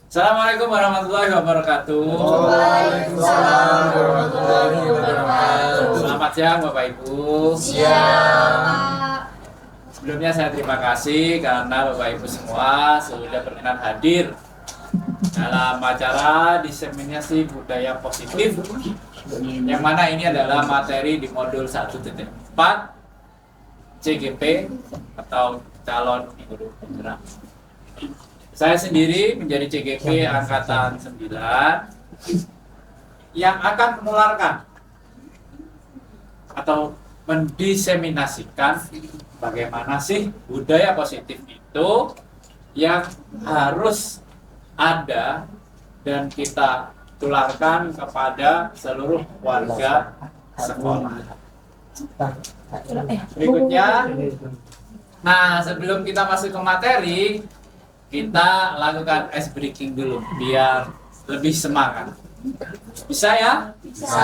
Assalamualaikum warahmatullahi wabarakatuh. Waalaikumsalam warahmatullahi wabarakatuh. Selamat siang Bapak Ibu. Siang. Sebelumnya saya terima kasih karena Bapak Ibu semua sudah berkenan hadir dalam acara diseminasi budaya positif, yang mana ini adalah materi di modul 1.4 CGP atau calon guru penggerak. Saya sendiri menjadi CGP Angkatan 9 yang akan menularkan atau mendiseminasikan bagaimana sih budaya positif itu yang harus ada dan kita tularkan kepada seluruh warga sekolah. Berikutnya, nah sebelum kita masuk ke materi, kita lakukan ice breaking dulu biar lebih semangat. Bisa ya? Bisa.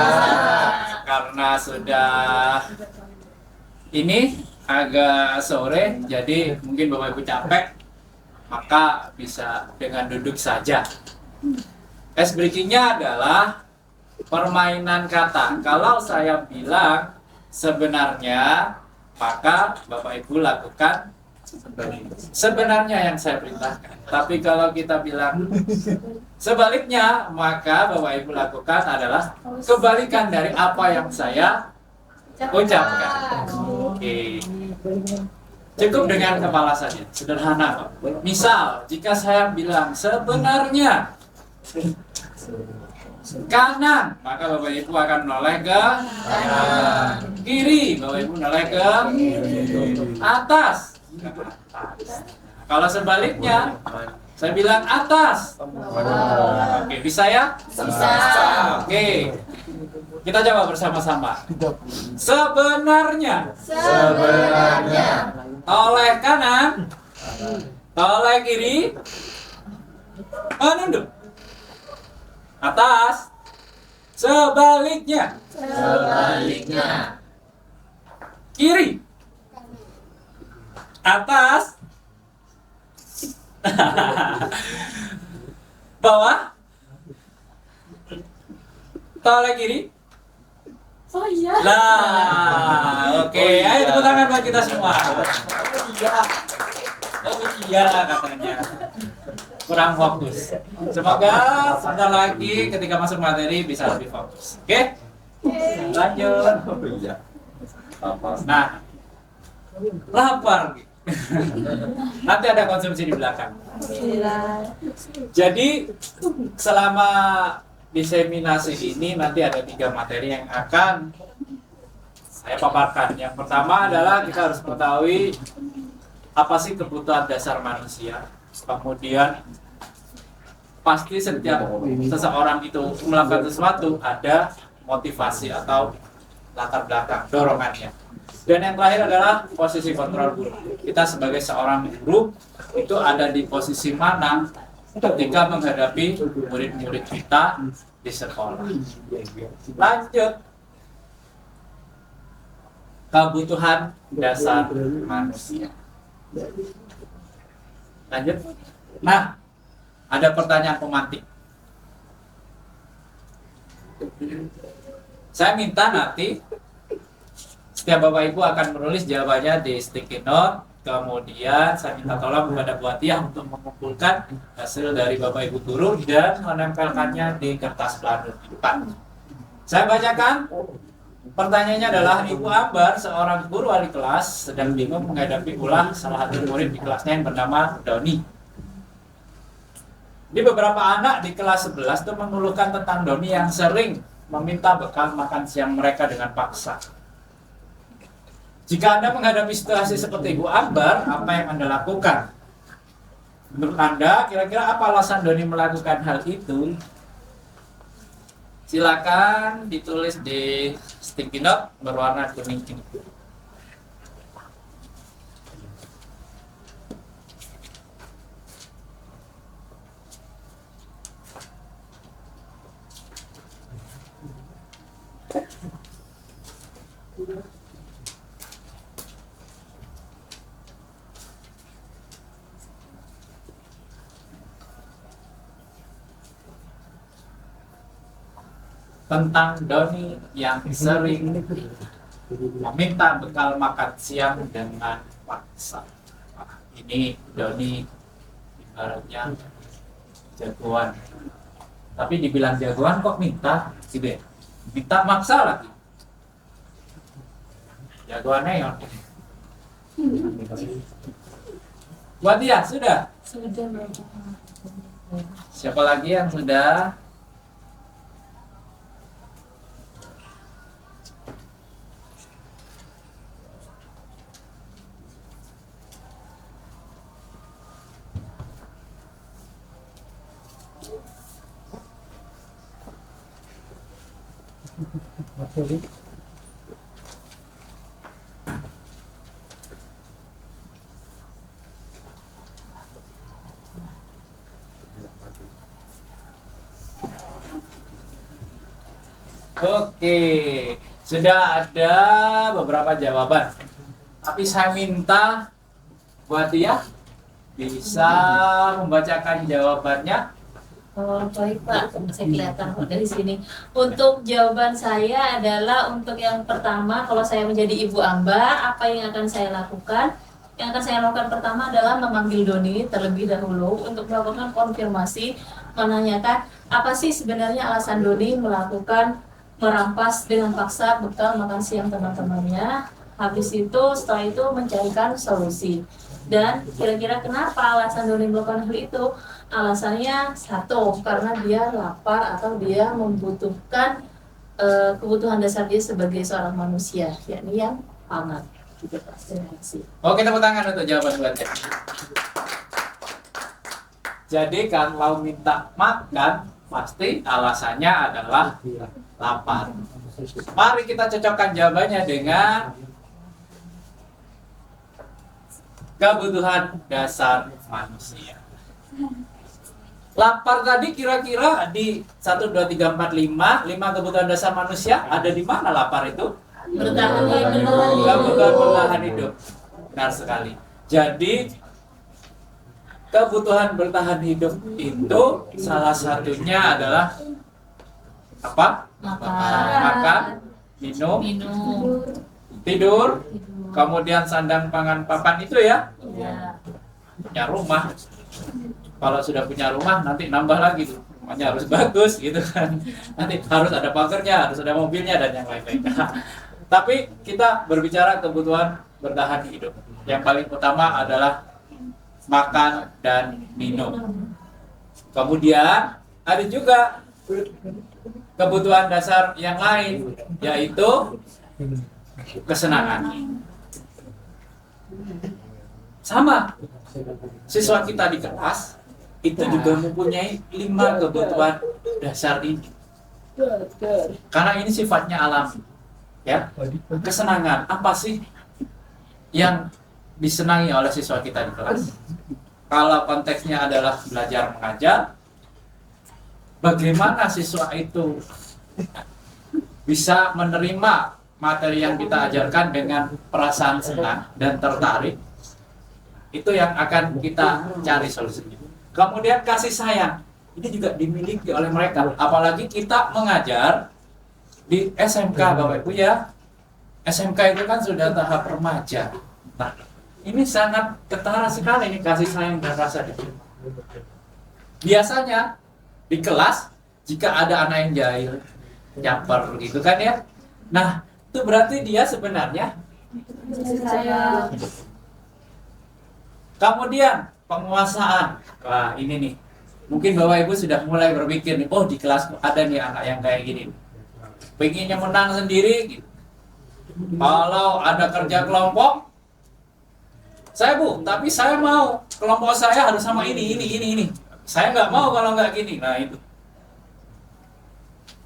Karena sudah ini agak sore, jadi mungkin Bapak Ibu capek, maka bisa dengan duduk saja. Ice breakingnya adalah permainan kata. Kalau saya bilang sebenarnya, maka Bapak Ibu lakukan sebenarnya yang saya perintahkan. Tapi kalau kita bilang sebaliknya, maka Bapak Ibu lakukan adalah kebalikan dari apa yang saya ucapkan. Oke. Cukup dengan kepala saja, sederhana Pak. Misal, jika saya bilang sebenarnya kanan, maka Bapak Ibu akan menoleh ke kanan. Kiri, Bapak Ibu menoleh ke atas. Kalau sebaliknya, saya bilang atas. Oke, bisa ya? Bisa. Oke, kita coba bersama-sama. Sebenarnya, oleh kanan, oleh kiri, menunduk. Atas, sebaliknya, kiri, atas, bawah, tolak kiri. Oh iya. Lah, oke, ayo tepuk tangan buat kita semua. Oh iya katanya. Kurang fokus. Semoga sebentar lagi ketika masuk materi bisa lebih fokus. Oke? Lanjut. Nah, lapar. Nanti ada konsumsi di belakang. Jadi selama diseminasi ini nanti ada 3 materi yang akan saya paparkan. Yang pertama adalah kita harus mengetahui apa sih kebutuhan dasar manusia. Kemudian pasti setiap seseorang itu melakukan sesuatu ada motivasi atau latar belakang dorongannya. Dan yang terakhir adalah posisi kontrol guru. Kita sebagai seorang guru itu ada di posisi mana ketika menghadapi murid-murid kita di sekolah. Lanjut. Kebutuhan dasar manusia. Lanjut. Nah, ada pertanyaan pemantik. Saya minta nanti setiap Bapak Ibu akan menulis jawabannya di sticky note. Kemudian saya minta tolong kepada Bu Atiyah untuk mengumpulkan hasil dari Bapak Ibu guru dan menempelkannya di kertas pelanur di depan. Saya bacakan. Pertanyaannya adalah, Ibu Ambar, seorang guru wali kelas, sedang bingung menghadapi ulah salah satu murid di kelasnya yang bernama Doni. Di beberapa anak di kelas 11 itu mengeluhkan tentang Doni yang sering meminta bekal makan siang mereka dengan paksa. Jika Anda menghadapi situasi seperti Ibu Ambar, apa yang Anda lakukan? Menurut Anda, kira-kira apa alasan Doni melakukan hal itu? Silakan ditulis di sticky note berwarna kuning ini. tentang Doni yang sering meminta bekal makan siang dengan paksa. Nah, ini Doni ibaratnya jagoan, tapi dibilang jagoan kok minta gitu ya, minta maksa lagi. Jagoannya yang buat dia sudah. Sudah. Siapa lagi yang sudah? Oke, sudah ada beberapa jawaban. Tapi saya minta buat dia bisa membacakan jawabannya. Oh, baik Pak, saya kelihatan kok dari sini. Untuk jawaban saya adalah untuk yang pertama, kalau saya menjadi Ibu Ambar, apa yang akan saya lakukan? Yang akan saya lakukan pertama adalah memanggil Doni terlebih dahulu untuk melakukan konfirmasi, menanyakan apa sih sebenarnya alasan Doni melakukan merampas dengan paksa bekal makan siang teman-temannya. Habis itu, setelah itu mencarikan solusi. Dan kira-kira kenapa alasan Doni melakukan hal itu? Alasannya satu, karena dia lapar atau dia membutuhkan kebutuhan dasar dia sebagai seorang manusia, yakni yang pangan. Terima kasih. Oke, tepuk tangan untuk jawaban buatnya. Jadi kalau minta makan, pasti alasannya adalah lapar. Mari kita cocokkan jawabannya dengan kebutuhan dasar manusia. Lapar tadi kira-kira di 1, 2, 3, 4, 5 kebutuhan dasar manusia ada di mana lapar itu? Bertahan hidup. Kebutuhan bertahan hidup. Benar sekali. Jadi kebutuhan bertahan hidup itu salah satunya adalah apa? Makan, minum, tidur, kemudian sandang pangan papan itu ya. Ya. Punya rumah. Kalau sudah punya rumah nanti nambah lagi tuh. Rumahnya harus bagus gitu kan. Nanti harus ada pagernya, harus ada mobilnya dan yang lain-lain. Tapi kita berbicara kebutuhan bertahan hidup. Yang paling utama adalah makan dan minum. Kemudian ada juga kebutuhan dasar yang lain, yaitu kesenangan. Sama, siswa kita di kelas itu juga mempunyai 5 kebutuhan dasar ini. Karena ini sifatnya alami. Ya, kesenangan apa sih yang disenangi oleh siswa kita di kelas? Kalau konteksnya adalah belajar mengajar, bagaimana siswa itu bisa menerima materi yang kita ajarkan dengan perasaan senang dan tertarik? Itu yang akan kita cari solusinya. Kemudian kasih sayang, ini juga dimiliki oleh mereka. Apalagi kita mengajar di SMK, Bapak Ibu ya. SMK itu kan sudah tahap remaja. Nah, ini sangat ketara sekali nih kasih sayang dan rasa itu. Biasanya di kelas jika ada anak yang jahil, nyamper gitu kan ya. Nah, itu berarti dia sebenarnya Saya kemudian penguasaan. Wah, ini nih. Mungkin Bapak Ibu sudah mulai berpikir nih, oh di kelas ada nih anak yang kayak gini. Pengennya menang sendiri gitu. Kalau ada kerja kelompok, saya Bu, tapi saya mau kelompok saya harus sama ini. Saya nggak mau kalau nggak gini. Nah itu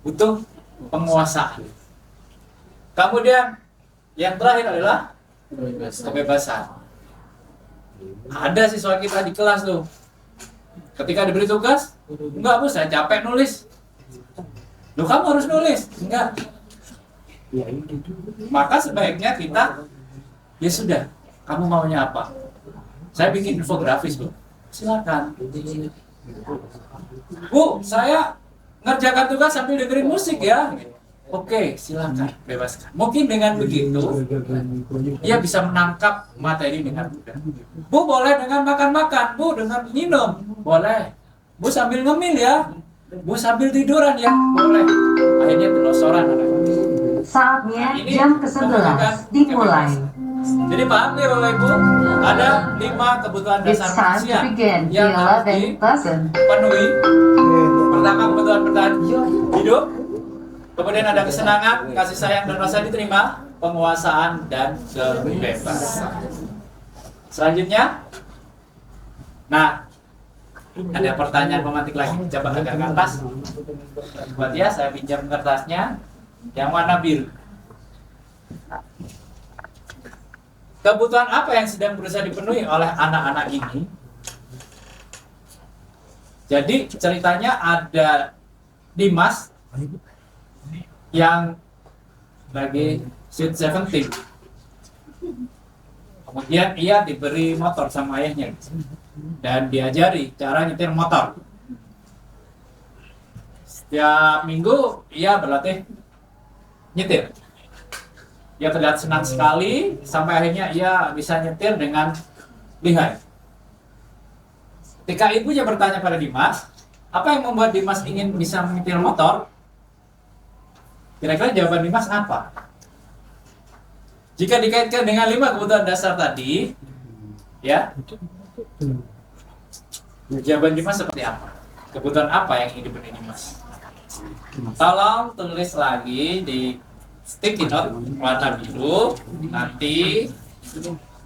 butuh penguasaan. Kemudian yang terakhir adalah kebebasan. Ada siswa kita di kelas tuh, ketika diberi tugas, enggak Bu, saya capek nulis. Loh, kamu harus nulis? Enggak. Maka sebaiknya kita, ya sudah, kamu maunya apa? Saya bikin infografis Bu, silakan. Bu, saya ngerjakan tugas sambil dengerin musik ya. Oke, silakan bebaskan. Mungkin dengan begitu dia bisa menangkap materi dengan mudah. Bu boleh dengan makan-makan, Bu dengan minum, boleh. Bu sambil ngemil ya, Bu sambil tiduran ya, boleh. Akhirnya telosoran anak-anak. Saatnya Ini jam ke-11 dimulai. Jadi paham ya Bapak Ibu, ada 5 kebutuhan It's dasar time to manusia begin the yang harus 11th lesson. dipenuhi. Pertama kebutuhan bertahan hidup, kemudian ada kesenangan, kasih sayang dan rasa diterima, penguasaan dan kebebasan. Selanjutnya, nah ada pertanyaan pemantik lagi, coba agak ke atas. Buat ya, saya pinjam kertasnya. Yang warna biru. Kebutuhan apa yang sedang berusaha dipenuhi oleh anak-anak ini? Jadi ceritanya ada Dimas yang lagi sweet 17. Kemudian ia diberi motor sama ayahnya dan diajari cara nyetir motor. Setiap minggu ia berlatih nyetir. Ia terlihat senang sekali sampai akhirnya ia bisa nyetir dengan lihai. Ketika ibunya bertanya pada Dimas, apa yang membuat Dimas ingin bisa menyetir motor? Kira-kira jawaban Dimas apa? Jika dikaitkan dengan 5 kebutuhan dasar tadi, ya, jawaban Dimas seperti apa? Kebutuhan apa yang ingin dipenuhi Dimas? Tolong tulis lagi di sticky note warna biru, nanti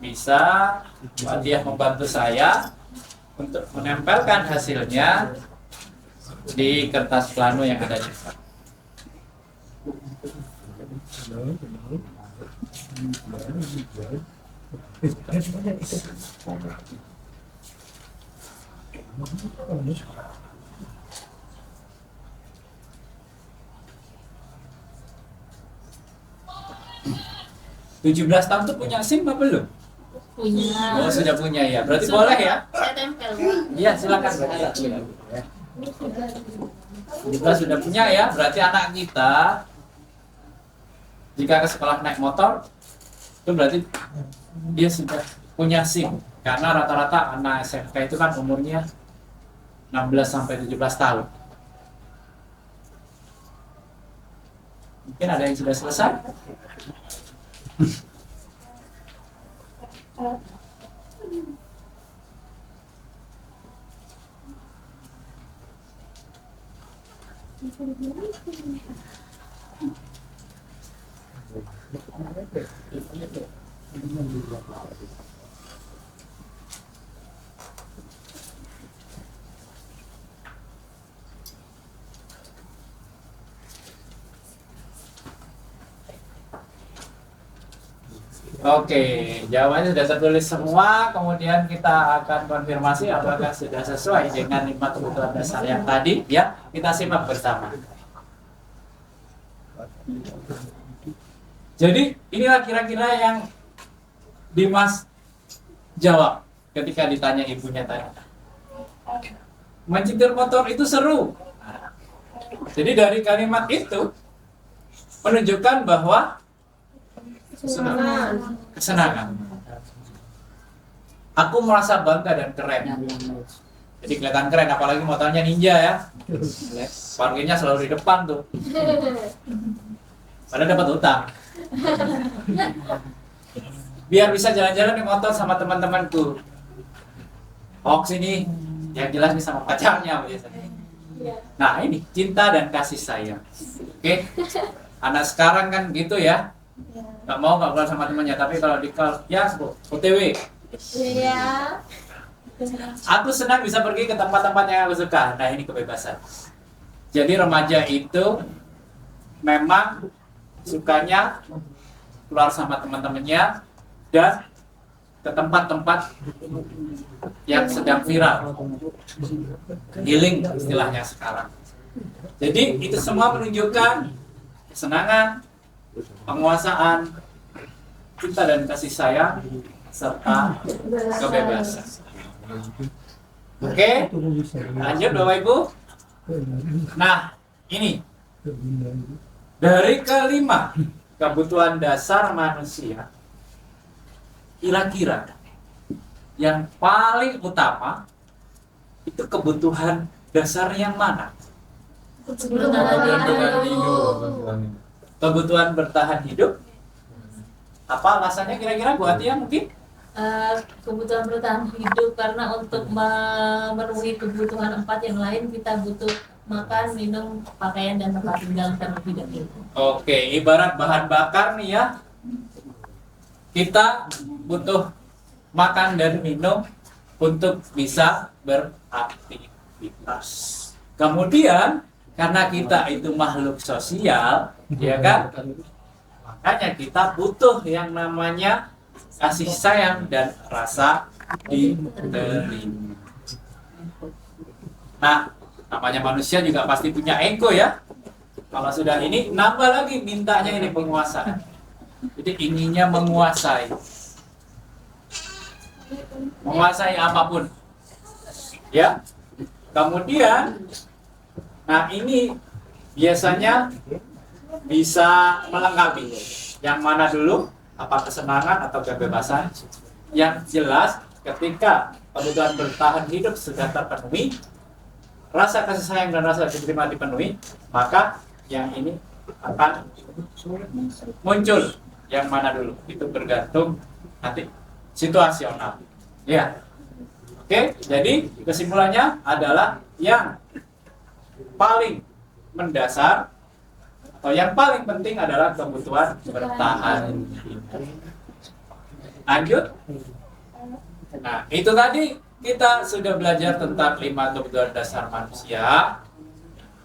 bisa dia membantu saya untuk menempelkan hasilnya di kertas plano yang ada di depan. Tujuh 17 tahun tuh punya SIM apa belum? Punya. Oh sudah punya ya, berarti boleh ya? Saya tempel. Iya silakan. 17 sudah punya ya, berarti anak kita jika ke sekolah naik motor itu berarti dia sudah punya SIM, karena rata-rata anak SMK itu kan umurnya 16 sampai 17 tahun. Mungkin ada yang sudah selesai? Oke, jawabannya sudah tertulis semua. Kemudian kita akan konfirmasi apakah sudah sesuai dengan 5 kebutuhan dasar yang tadi. Ya, kita simak bersama. Jadi inilah kira-kira yang Dimas jawab ketika ditanya ibunya tadi. Menyetir motor itu seru. Jadi dari kalimat itu menunjukkan bahwa kesenangan. Aku merasa bangga dan keren. Jadi kelihatan keren, apalagi motornya Ninja ya. Parkirnya selalu di depan tuh. Padahal dapat utang. Biar bisa jalan-jalan di motor sama teman-temanku. Hoax ini yang jelas bisa sama pacarnya biasanya. Nah ini cinta dan kasih sayang. Oke, anak sekarang kan gitu ya. Nggak mau nggak keluar sama temannya, tapi kalau di ya OTW. Iya. Aku senang bisa pergi ke tempat-tempat yang aku suka. Nah ini kebebasan. Jadi remaja itu memang sukanya keluar sama teman-temannya dan ke tempat-tempat yang sedang viral, healing istilahnya sekarang. Jadi itu semua menunjukkan kesenangan, penguasaan, cinta dan kasih sayang, serta kebebasan. Oke, lanjut Bapak Ibu. Nah, ini. Dari kelima kebutuhan dasar manusia, kira-kira yang paling utama itu kebutuhan dasar yang mana? Kebutuhan bertahan hidup. Apa alasannya kira-kira Bu Atia mungkin? Kebutuhan bertahan hidup karena untuk memenuhi kebutuhan 4 yang lain kita butuh makan, minum, pakaian, dan tempat tinggal terlebih dahulu. Oke, ibarat bahan bakar nih ya. Kita butuh makan dan minum untuk bisa beraktivitas. Kemudian karena kita itu makhluk sosial, ya kan? Makanya kita butuh yang namanya kasih sayang dan rasa diterima. Nah, namanya manusia juga pasti punya ego ya. Kalau sudah ini, nambah lagi mintanya ini penguasaan. Jadi inginnya menguasai. Menguasai apapun. Ya. Kemudian, nah ini biasanya bisa melengkapi. Yang mana dulu? Apa kesenangan atau kebebasan? Yang jelas ketika kebutuhan bertahan hidup sudah terpenuhi, rasa kasih sayang dan rasa diterima dipenuhi, maka yang ini akan muncul. Yang mana dulu? Itu bergantung nanti situasional. Ya. Oke, jadi kesimpulannya adalah yang paling mendasar atau yang paling penting adalah kebutuhan bertahan hidup. Lanjut. Nah, itu tadi kita sudah belajar tentang 5 kebutuhan dasar manusia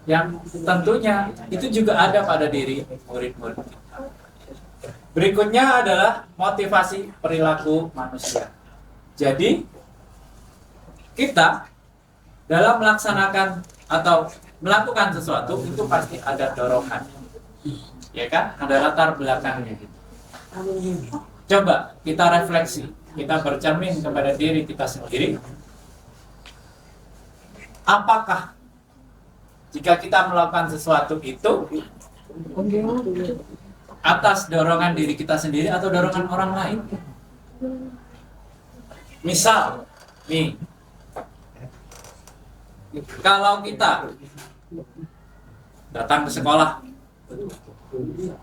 yang tentunya itu juga ada pada diri murid-murid kita. Berikutnya adalah motivasi perilaku manusia. Jadi kita dalam melaksanakan atau melakukan sesuatu itu pasti ada dorongan, ya kan? Ada latar belakangnya. Coba kita refleksi, kita bercermin kepada diri kita sendiri. Apakah jika kita melakukan sesuatu itu atas dorongan diri kita sendiri atau dorongan orang lain? Misal, nih, kalau kita datang ke sekolah,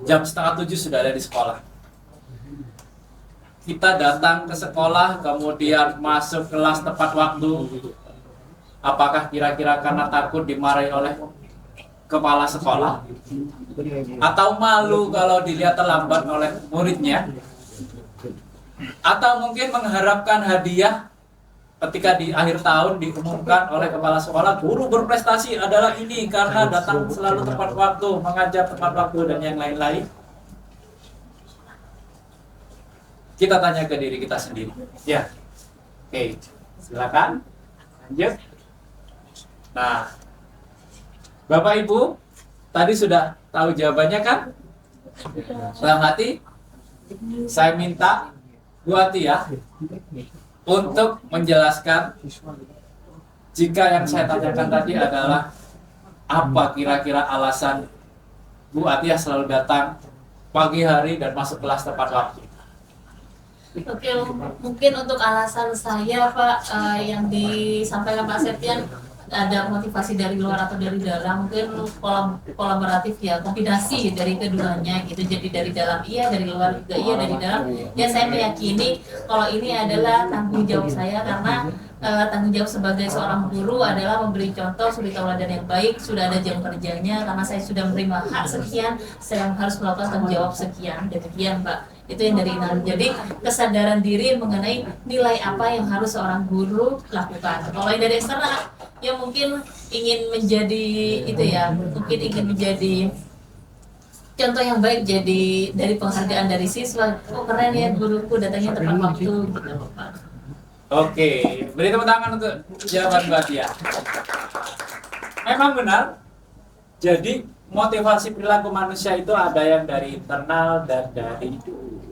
jam 6:30 sudah ada di sekolah. Kita datang ke sekolah, kemudian masuk kelas tepat waktu. Apakah kira-kira karena takut dimarahi oleh kepala sekolah? Atau malu kalau dilihat terlambat oleh muridnya? Atau mungkin mengharapkan hadiah ketika di akhir tahun diumumkan oleh kepala sekolah, guru berprestasi adalah ini karena datang selalu tepat waktu, mengajar tepat waktu, dan yang lain-lain? Kita tanya ke diri kita sendiri. Ya, oke, silakan lanjut. Nah, Bapak Ibu tadi sudah tahu jawabannya kan? Dalam hati, saya minta Bu Atia untuk menjelaskan jika yang saya tanyakan tadi adalah apa kira-kira alasan Bu Atia selalu datang pagi hari dan masuk kelas tepat waktu. Oke, mungkin untuk alasan saya Pak, yang disampaikan Pak Septian ada motivasi dari luar atau dari dalam, mungkin kolaboratif ya, kombinasi dari keduanya gitu. Jadi dari dalam iya, dari luar juga iya, dari dalam ya. Saya meyakini kalau ini adalah tanggung jawab saya, karena tanggung jawab sebagai seorang guru adalah memberi contoh, suri tauladan yang baik. Sudah ada jam kerjanya, karena saya sudah menerima hak sekian, saya harus melakukan tanggung jawab sekian. Demikian Pak, itu yang dari dalam. Jadi kesadaran diri mengenai nilai apa yang harus seorang guru lakukan. Kalau yang dari eksternal, ya mungkin ingin menjadi itu ya, mungkin ingin menjadi contoh yang baik, jadi dari penghargaan dari siswa, oh keren ya guruku datangnya tepat waktu gitu Pak. Oke, beri tepuk tangan untuk jawaban Mbak Tia. Memang benar. Jadi motivasi perilaku manusia itu ada yang dari internal dan dari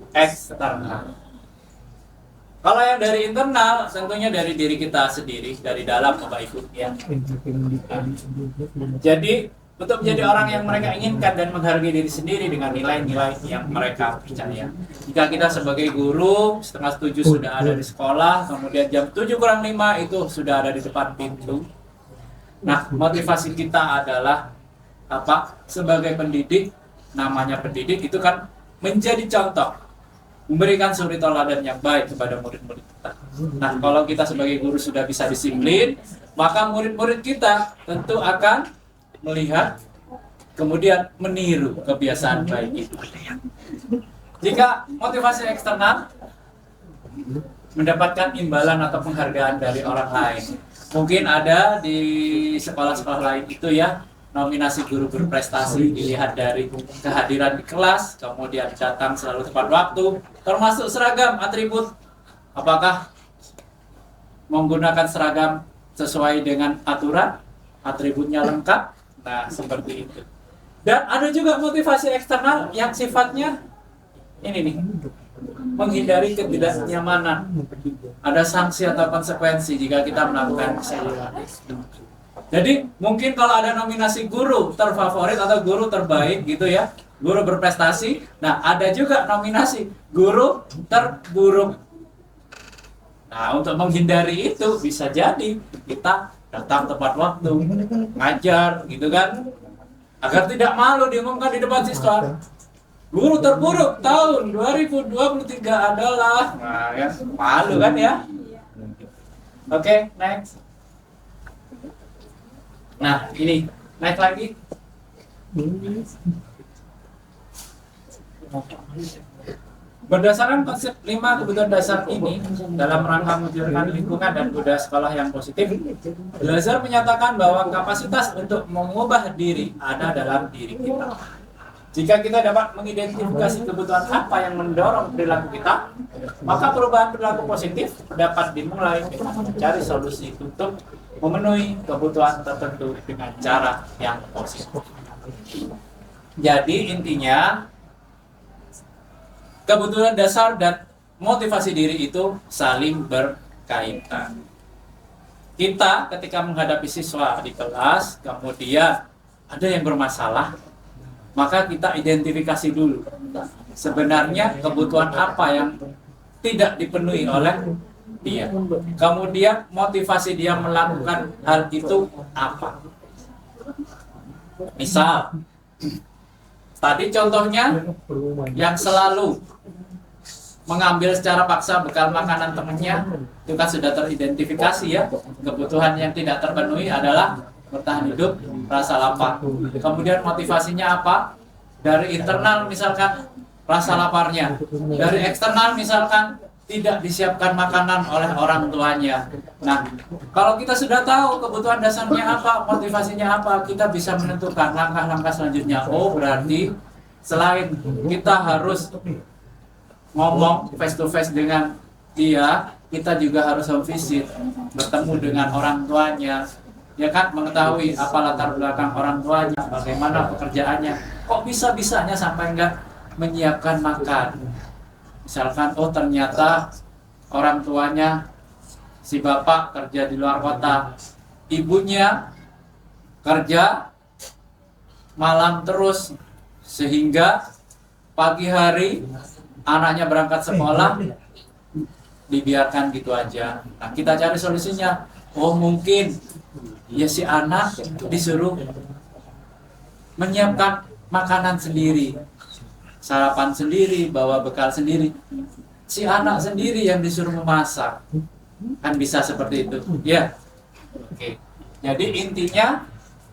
eksternal. Kalau yang dari internal, tentunya dari diri kita sendiri, dari dalam Bapak Ibu ya. Jadi untuk menjadi orang yang mereka inginkan dan menghargai diri sendiri dengan nilai-nilai yang mereka percaya. Jika kita sebagai guru 6:30 sudah ada di sekolah, kemudian jam 7:05 itu sudah ada di depan pintu. Nah, motivasi kita adalah apa? Sebagai pendidik, namanya pendidik itu kan menjadi contoh, memberikan suri teladan yang baik kepada murid-murid kita. Nah, kalau kita sebagai guru sudah bisa disiplin, maka murid-murid kita tentu akan melihat, kemudian meniru kebiasaan baik itu. Jika motivasi eksternal, mendapatkan imbalan atau penghargaan dari orang lain. Mungkin ada di sekolah-sekolah lain itu ya, nominasi guru berprestasi dilihat dari kehadiran di kelas, kemudian datang selalu tepat waktu, termasuk seragam, atribut. Apakah menggunakan seragam sesuai dengan aturan, atributnya lengkap? Nah, seperti itu. Dan ada juga motivasi eksternal yang sifatnya ini nih, menghindari ketidaknyamanan. Ada sanksi atau konsekuensi jika kita melakukan kesalahan. Jadi mungkin kalau ada nominasi guru terfavorit atau guru terbaik gitu ya, guru berprestasi. Nah, ada juga nominasi guru terburuk. Nah, untuk menghindari itu bisa jadi kita datang tepat waktu, ngajar gitu kan, agar tidak malu diumumkan di depan siswa. Guru terburuk tahun 2023 adalah, nah ya, malu kan ya. Oke, next. Nah, ini naik lagi. Berdasarkan konsep 5 kebutuhan dasar ini, dalam rangka mewujudkan lingkungan dan budaya sekolah yang positif, Belajar menyatakan bahwa kapasitas untuk mengubah diri ada dalam diri kita. Jika kita dapat mengidentifikasi kebutuhan apa yang mendorong perilaku kita, maka perubahan perilaku positif dapat dimulai dengan mencari solusi untuk memenuhi kebutuhan tertentu dengan cara yang positif. Jadi intinya, kebutuhan dasar dan motivasi diri itu saling berkaitan. Kita ketika menghadapi siswa di kelas, kemudian ada yang bermasalah, maka kita identifikasi dulu. Sebenarnya kebutuhan apa yang tidak dipenuhi oleh dia. Kemudian motivasi dia melakukan hal itu apa. Misal, tadi contohnya yang selalu mengambil secara paksa bekal makanan temannya, itu kan sudah teridentifikasi ya. Kebutuhan yang tidak terpenuhi adalah bertahan hidup, rasa lapar. Kemudian motivasinya apa? Dari internal misalkan rasa laparnya, dari eksternal misalkan tidak disiapkan makanan oleh orang tuanya. Nah, kalau kita sudah tahu kebutuhan dasarnya apa, motivasinya apa, kita bisa menentukan langkah-langkah selanjutnya. Oh, berarti selain kita harus ngomong face to face dengan dia, kita juga harus home visit, bertemu dengan orang tuanya, ya kan, mengetahui apa latar belakang orang tuanya, bagaimana pekerjaannya, kok bisa-bisanya sampai enggak menyiapkan makan. Misalkan, oh ternyata orang tuanya, si bapak kerja di luar kota, ibunya kerja malam terus, sehingga pagi hari anaknya berangkat sekolah, dibiarkan gitu aja. Nah, kita cari solusinya. Oh mungkin ya si anak disuruh menyiapkan makanan sendiri, sarapan sendiri, bawa bekal sendiri. Si anak sendiri yang disuruh memasak. Kan bisa seperti itu. Ya. Oke. Jadi intinya,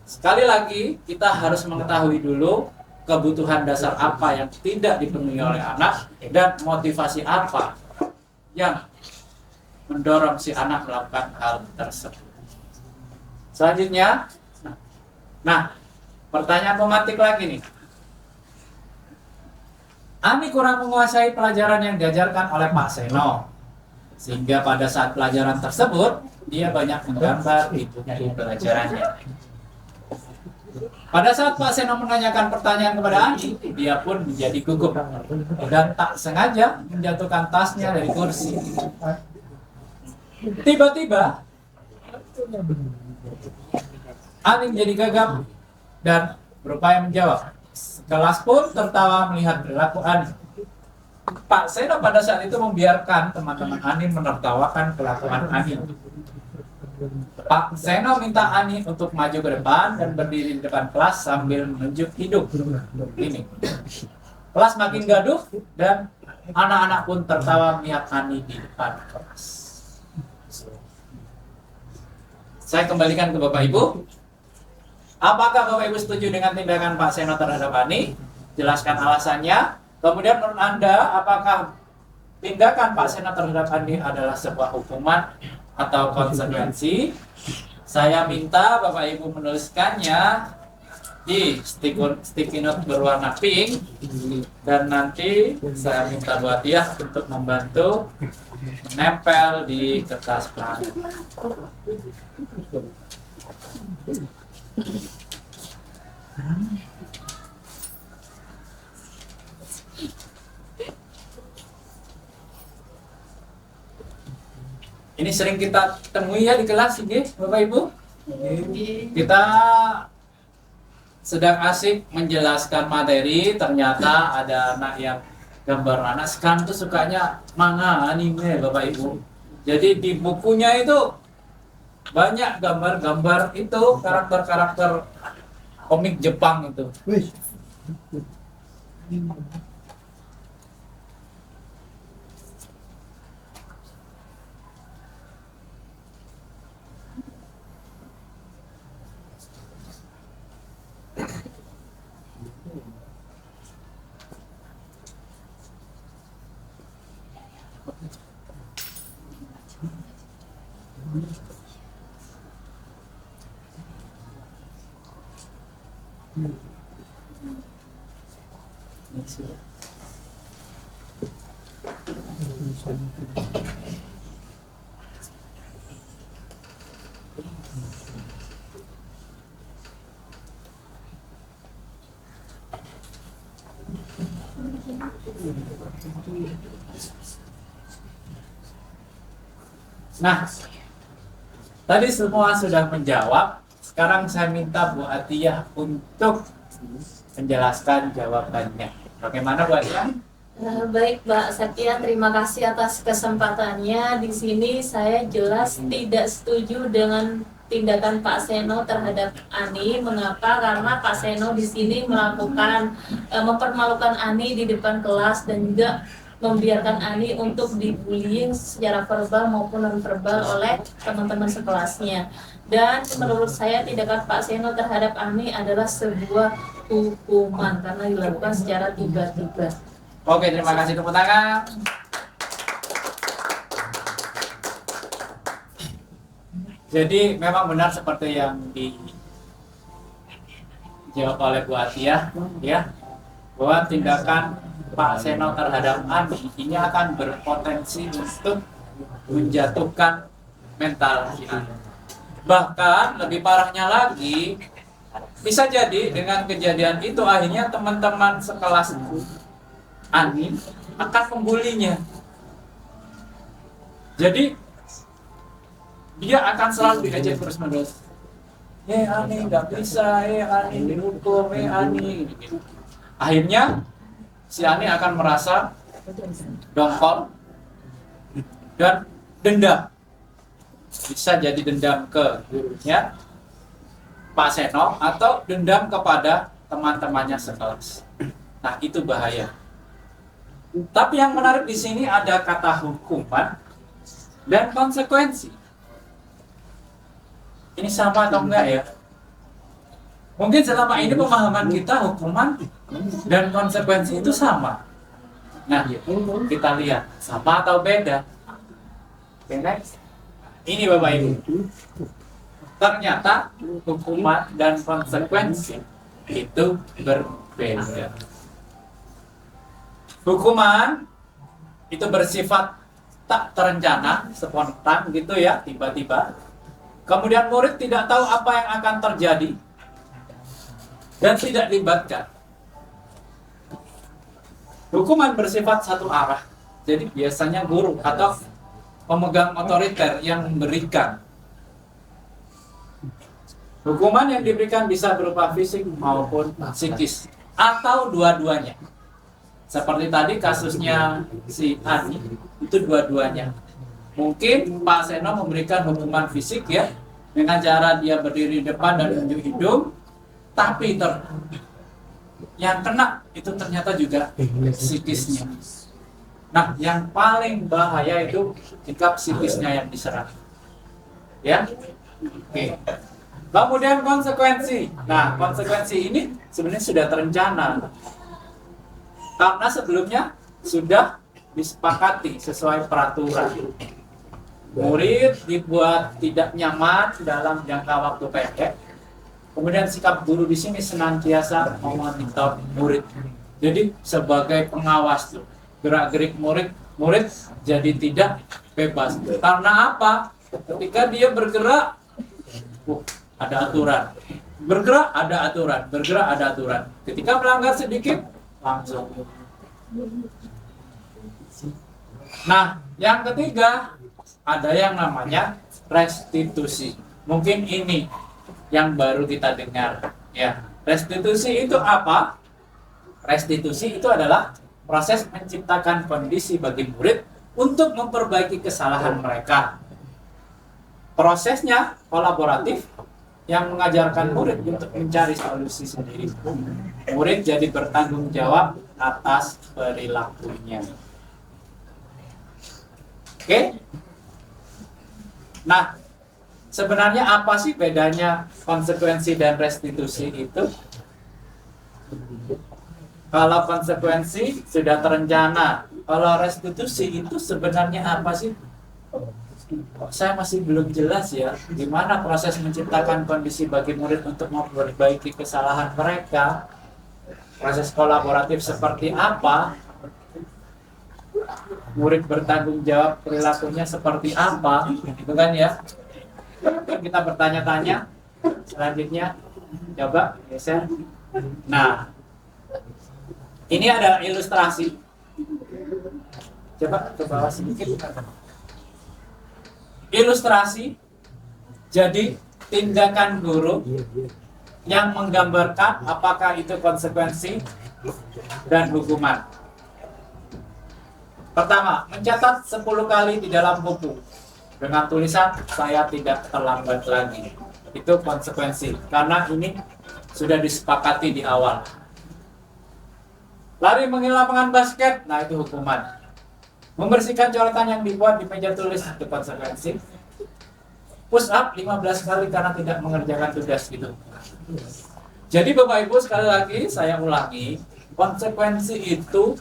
sekali lagi kita harus mengetahui dulu kebutuhan dasar apa yang tidak dipenuhi oleh anak dan motivasi apa yang mendorong si anak melakukan hal tersebut. Selanjutnya, nah, pertanyaan pematik lagi nih. Ani kurang menguasai pelajaran yang diajarkan oleh Pak Seno, sehingga pada saat pelajaran tersebut dia banyak menggambar di buku pelajarannya. Pada saat Pak Seno menanyakan pertanyaan kepada Ani, dia pun menjadi gugup dan tak sengaja menjatuhkan tasnya dari kursi. Tiba-tiba Ani menjadi gagap dan berupaya menjawab. Kelas pun tertawa melihat perilaku Ani. Pak Seno pada saat itu membiarkan teman-teman Ani menertawakan kelakuan Ani. Pak Seno minta Ani untuk maju ke depan dan berdiri di depan kelas sambil menunjuk hidung. Ini. Kelas makin gaduh dan anak-anak pun tertawa melihat Ani di depan kelas. Saya kembalikan ke Bapak Ibu. Apakah Bapak Ibu setuju dengan tindakan Pak Seno terhadap Ani? Jelaskan alasannya. Kemudian menurut Anda, apakah tindakan Pak Seno terhadap Ani adalah sebuah hukuman atau konsekuensi? Saya minta Bapak Ibu menuliskannya di sticky note berwarna pink, dan nanti saya minta Bu Atiyah untuk membantu menempel di kertas pelajar. Ini sering kita temui ya di kelas ini, Bapak Ibu. Kita sedang asik menjelaskan materi, ternyata ada anak yang gambar. Anak sekarang tuh sukanya manga, anime, Bapak Ibu. Jadi di bukunya itu banyak gambar-gambar itu karakter-karakter komik Jepang itu. Nah, tadi semua sudah menjawab. Sekarang saya minta Bu Atiyah untuk menjelaskan jawabannya. Bagaimana Bu Atiyah? Baik Mbak Setia, terima kasih atas kesempatannya. Di sini saya jelas tidak setuju dengan tindakan Pak Seno terhadap Ani. Mengapa? Karena Pak Seno di sini melakukan mempermalukan Ani di depan kelas dan juga membiarkan Ani untuk dibullying secara verbal maupun non verbal oleh teman-teman sekelasnya. Dan menurut saya tindakan Pak Seno terhadap Ani adalah sebuah hukuman karena dilakukan secara tiba-tiba. Oke, terima kasih, tepuk tangan. Jadi memang benar seperti yang dijawab oleh Bu Atiyah, ya, bahwa tindakan Pak Seno terhadap Ani ini akan berpotensi untuk menjatuhkan mental si Ani. Bahkan lebih parahnya lagi, bisa jadi dengan kejadian itu akhirnya teman-teman sekelas Ani akan membulinya. Jadi dia akan selalu diejek terus-menerus. Ani nggak bisa, Ani dihukum, Ani. Akhirnya si Ani akan merasa dongkol dan dendam. Bisa jadi dendam ke gurunya Pak Seno atau dendam kepada teman-temannya sekelas. Nah, itu bahaya. Tapi yang menarik di sini ada kata hukuman dan konsekuensi. Ini sama atau enggak ya? Mungkin selama ini pemahaman kita hukuman dan konsekuensi itu sama. Nah, kita lihat sama atau beda. Oke, next. Ini Bapak Ibu. Ternyata hukuman dan konsekuensi itu berbeda. Hukuman itu bersifat tak terencana, spontan gitu ya, tiba-tiba. Kemudian murid tidak tahu apa yang akan terjadi dan tidak dilibatkan. Hukuman bersifat satu arah. Jadi biasanya guru atau pemegang otoriter yang memberikan. Hukuman yang diberikan bisa berupa fisik maupun psikis atau dua-duanya. Seperti tadi kasusnya si Ani, itu dua-duanya. Mungkin Pak Seno memberikan hukuman fisik ya, dengan cara dia berdiri di depan dan unjuk hidung, tapi yang kena itu ternyata juga psikisnya. Nah, yang paling bahaya itu jika psikisnya yang diserang. Ya, oke. Kemudian konsekuensi. Nah, konsekuensi ini sebenarnya sudah terencana. Karena sebelumnya sudah disepakati sesuai peraturan. Murid dibuat tidak nyaman dalam jangka waktu pendek. Kemudian sikap guru di sini senantiasa memonitor murid. Jadi sebagai pengawas tuh, gerak-gerik murid jadi tidak bebas. Karena apa? Ketika dia bergerak, ada aturan. Bergerak ada aturan, bergerak ada aturan. Ketika melanggar sedikit, langsung. Nah, yang ketiga ada yang namanya restitusi. Mungkin ini yang baru kita dengar. Ya, restitusi itu apa? Restitusi itu adalah proses menciptakan kondisi bagi murid untuk memperbaiki kesalahan mereka. Prosesnya kolaboratif yang mengajarkan murid untuk mencari solusi sendiri. Murid jadi bertanggung jawab atas perilakunya. Oke? Nah, sebenarnya apa sih bedanya konsekuensi dan restitusi itu? Kalau konsekuensi sudah terencana, kalau restitusi itu sebenarnya apa sih? Saya masih belum jelas ya, gimana proses menciptakan kondisi bagi murid untuk memperbaiki kesalahan mereka. Proses kolaboratif seperti apa? Murid bertanggung jawab perilakunya seperti apa? Itu kan ya. Kita bertanya-tanya. Selanjutnya, coba geser. Nah, ini adalah ilustrasi. Coba ke bawah sedikit. Ilustrasi jadi tindakan guru yang menggambarkan apakah itu konsekuensi dan hukuman. Pertama, mencatat 10 kali di dalam buku dengan tulisan saya tidak terlambat lagi. Itu konsekuensi karena ini sudah disepakati di awal. Lari menghilangkan lapangan basket, nah itu hukuman. Membersihkan coretan yang dibuat di meja tulis itu konsekuensi. Push up 15 kali karena tidak mengerjakan tugas gitu. Jadi Bapak Ibu sekali lagi saya ulangi, konsekuensi itu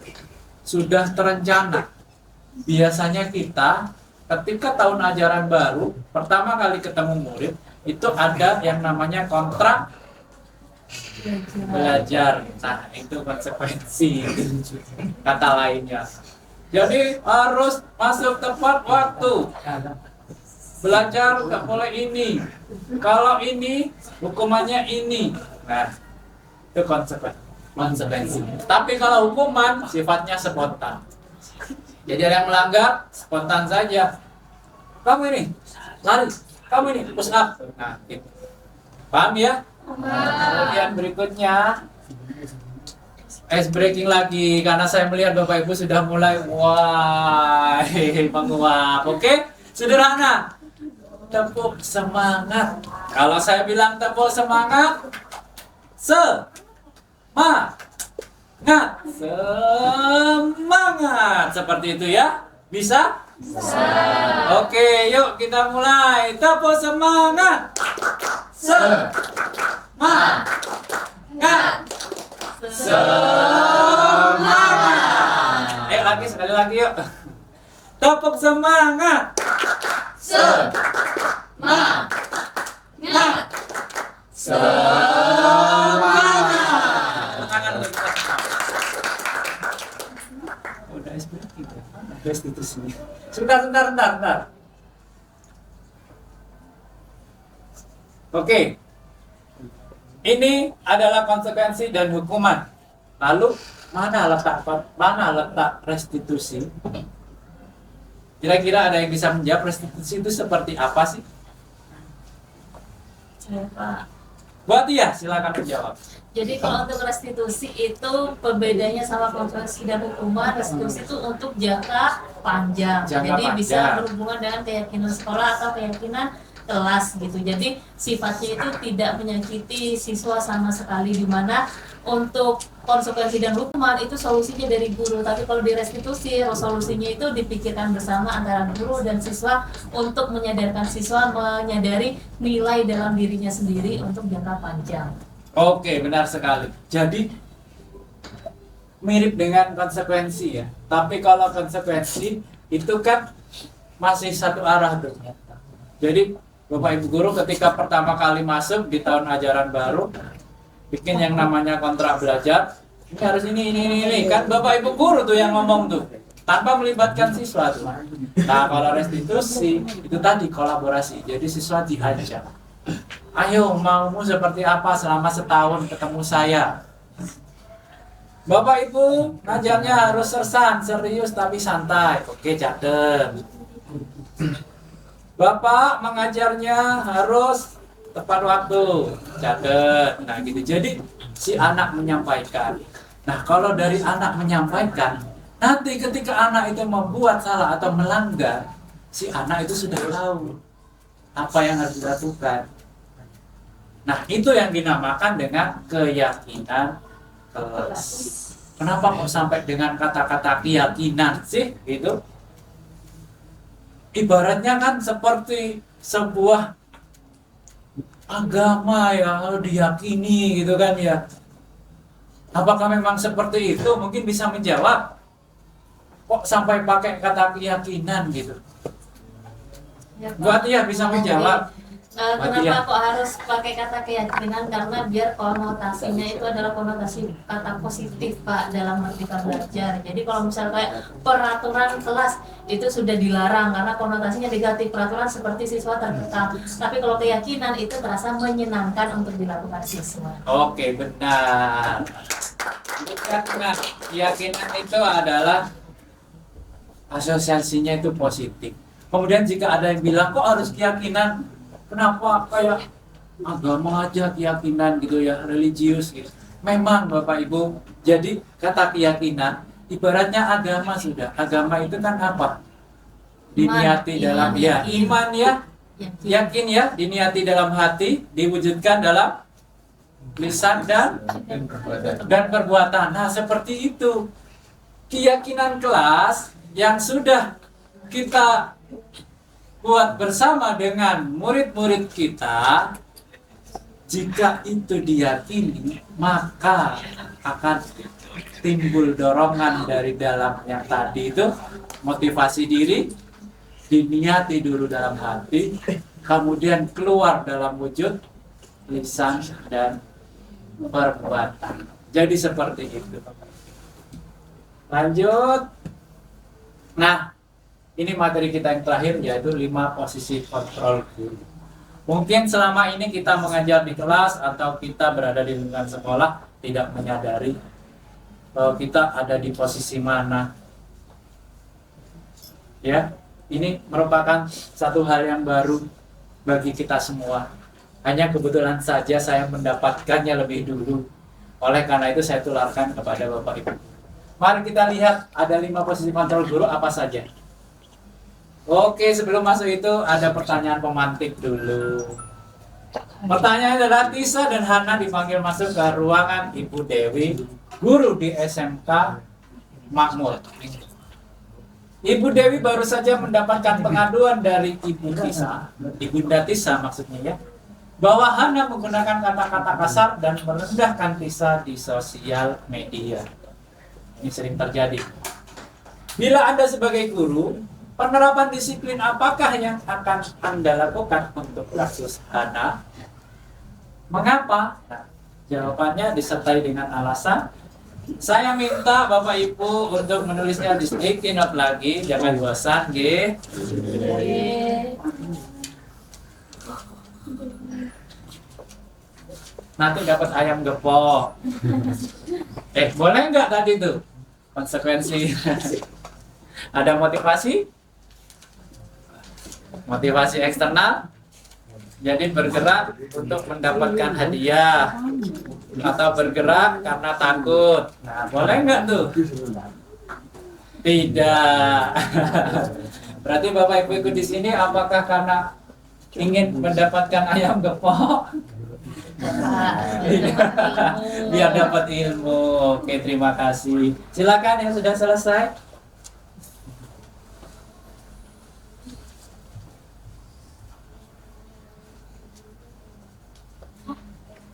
sudah terencana. Biasanya kita ketika tahun ajaran baru pertama kali ketemu murid itu ada yang namanya kontrak belajar. Nah, itu konsekuensi kata lainnya. Jadi harus masuk tepat waktu. Belajar nggak boleh ini. Kalau ini hukumannya ini. Nah, itu konsekuensi. Tapi kalau hukuman sifatnya spontan. Jadi ada yang melanggar spontan saja. Kamu ini lari, kamu ini push up. Nah, gitu. Paham ya? Kemudian berikutnya ice breaking lagi karena saya melihat Bapak Ibu sudah mulai menguap. Oke? Sederhana. Tepuk semangat. Kalau saya bilang tepuk semangat, semangat. Seperti itu ya. Bisa? Bisa. Oke, yuk kita mulai. Tepuk semangat. Semangat. Semangat. Lagi sekali lagi yuk. Tepuk semangat. Semangat. Semangat. Tangan untuk kita semua. Udah SBT. Restitusi. Sebentar. Oke. Ini adalah konsekuensi dan hukuman. Lalu mana letak restitusi? Kira-kira ada yang bisa menjawab restitusi itu seperti apa sih? Ya, Pak. Buat Tia, silakan menjawab. Jadi kalau untuk restitusi itu perbedaannya sama konsekuensi dan hukuman, restitusi itu untuk jangka panjang. Jangka Jadi bisa panjang. berhubungan dengan keyakinan sekolah atau keyakinan kelas gitu. Jadi sifatnya itu tidak menyakiti siswa sama sekali, di mana untuk konsekuensi dan hukuman itu solusinya dari guru, tapi kalau di restitusi solusinya itu dipikirkan bersama antara guru dan siswa untuk menyadarkan siswa menyadari nilai dalam dirinya sendiri untuk jangka panjang. Oke, benar sekali. Jadi mirip dengan konsekuensi ya. Tapi kalau konsekuensi itu kan masih satu arah tuh. Jadi Bapak Ibu guru ketika pertama kali masuk di tahun ajaran baru bikin yang namanya kontrak belajar, ini harus ini kan Bapak Ibu guru tuh yang ngomong tuh tanpa melibatkan siswa tuh. Nah, kalau restitusi itu tadi kolaborasi. Jadi siswa diajak. Ayo, maumu seperti apa selama setahun ketemu saya? Bapak Ibu, ngajarnya harus sersan, serius tapi santai. Oke, catet. Bapak mengajarnya harus tepat waktu, catet. Nah, gitu. Jadi si anak menyampaikan. Nah, kalau dari anak menyampaikan, nanti ketika anak itu membuat salah atau melanggar, si anak itu sudah tahu apa yang harus dilakukan. Nah, itu yang dinamakan dengan keyakinan kelas. Kenapa kok sampai dengan kata-kata keyakinan sih? Gitu. Ibaratnya kan seperti sebuah agama yang harus diyakini gitu kan ya. Apakah memang seperti itu? Mungkin bisa menjawab. Kok sampai pakai kata keyakinan gitu? Ya, Pak. Buat ya bisa menjawab. Kenapa kok harus pakai kata keyakinan? Karena biar konotasinya itu adalah konotasi kata positif, Pak, dalam artikel belajar. Jadi kalau misalnya kayak peraturan kelas itu sudah dilarang karena konotasinya negatif, peraturan seperti siswa terkekang. Tapi kalau keyakinan itu terasa menyenangkan untuk dilakukan siswa. Oke, benar. Keyakinan itu adalah asosiasinya itu positif. Kemudian jika ada yang bilang kok harus keyakinan, kenapa kayak agama aja keyakinan gitu ya, religius gitu. Memang Bapak Ibu, jadi kata keyakinan ibaratnya agama sudah. Agama itu kan apa? Diniati dalam ya, iman ya, yakin ya, diniati dalam hati, diwujudkan dalam lisan dan perbuatan. Nah, seperti itu. Keyakinan kelas yang sudah kita buat bersama dengan murid-murid kita, jika itu diyakini, maka akan timbul dorongan dari dalam yang tadi itu, motivasi diri, diniati dulu dalam hati, kemudian keluar dalam wujud lisan dan perbuatan. Jadi seperti itu. Lanjut. Nah, ini materi kita yang terakhir, yaitu 5 posisi kontrol guru. Mungkin selama ini kita mengajar di kelas atau kita berada di lingkungan sekolah tidak menyadari bahwa kita ada di posisi mana. Ya, ini merupakan satu hal yang baru bagi kita semua. Hanya kebetulan saja saya mendapatkannya lebih dulu. Oleh karena itu saya tularkan kepada Bapak Ibu. Mari kita lihat ada 5 posisi kontrol guru apa saja. Oke, sebelum masuk itu ada pertanyaan pemantik dulu. Pertanyaannya adalah Tisa dan Hana dipanggil masuk ke ruangan Ibu Dewi, guru di SMK Makmur. Ibu Dewi baru saja mendapatkan pengaduan dari Ibu Tisa, Ibunda Tisa maksudnya ya, bahwa Hana menggunakan kata-kata kasar dan merendahkan Tisa di sosial media. Ini sering terjadi. Bila Anda sebagai guru, penerapan disiplin apakah yang akan Anda lakukan untuk kasus Hana? Mengapa? Nah, jawabannya disertai dengan alasan. Saya minta Bapak Ibu untuk menulisnya di sticky note lagi, jangan bosan, nggih. Nanti dapat ayam gepok. Boleh nggak tadi tuh? Konsekuensi. Ada motivasi? Motivasi eksternal? Jadi bergerak untuk mendapatkan hadiah atau bergerak karena takut. Nah, boleh nggak tuh? Tidak. Berarti Bapak Ibu ikut di sini apakah karena ingin mendapatkan ayam gepok? Biar dapat ilmu. Oke, terima kasih. Silakan yang sudah selesai.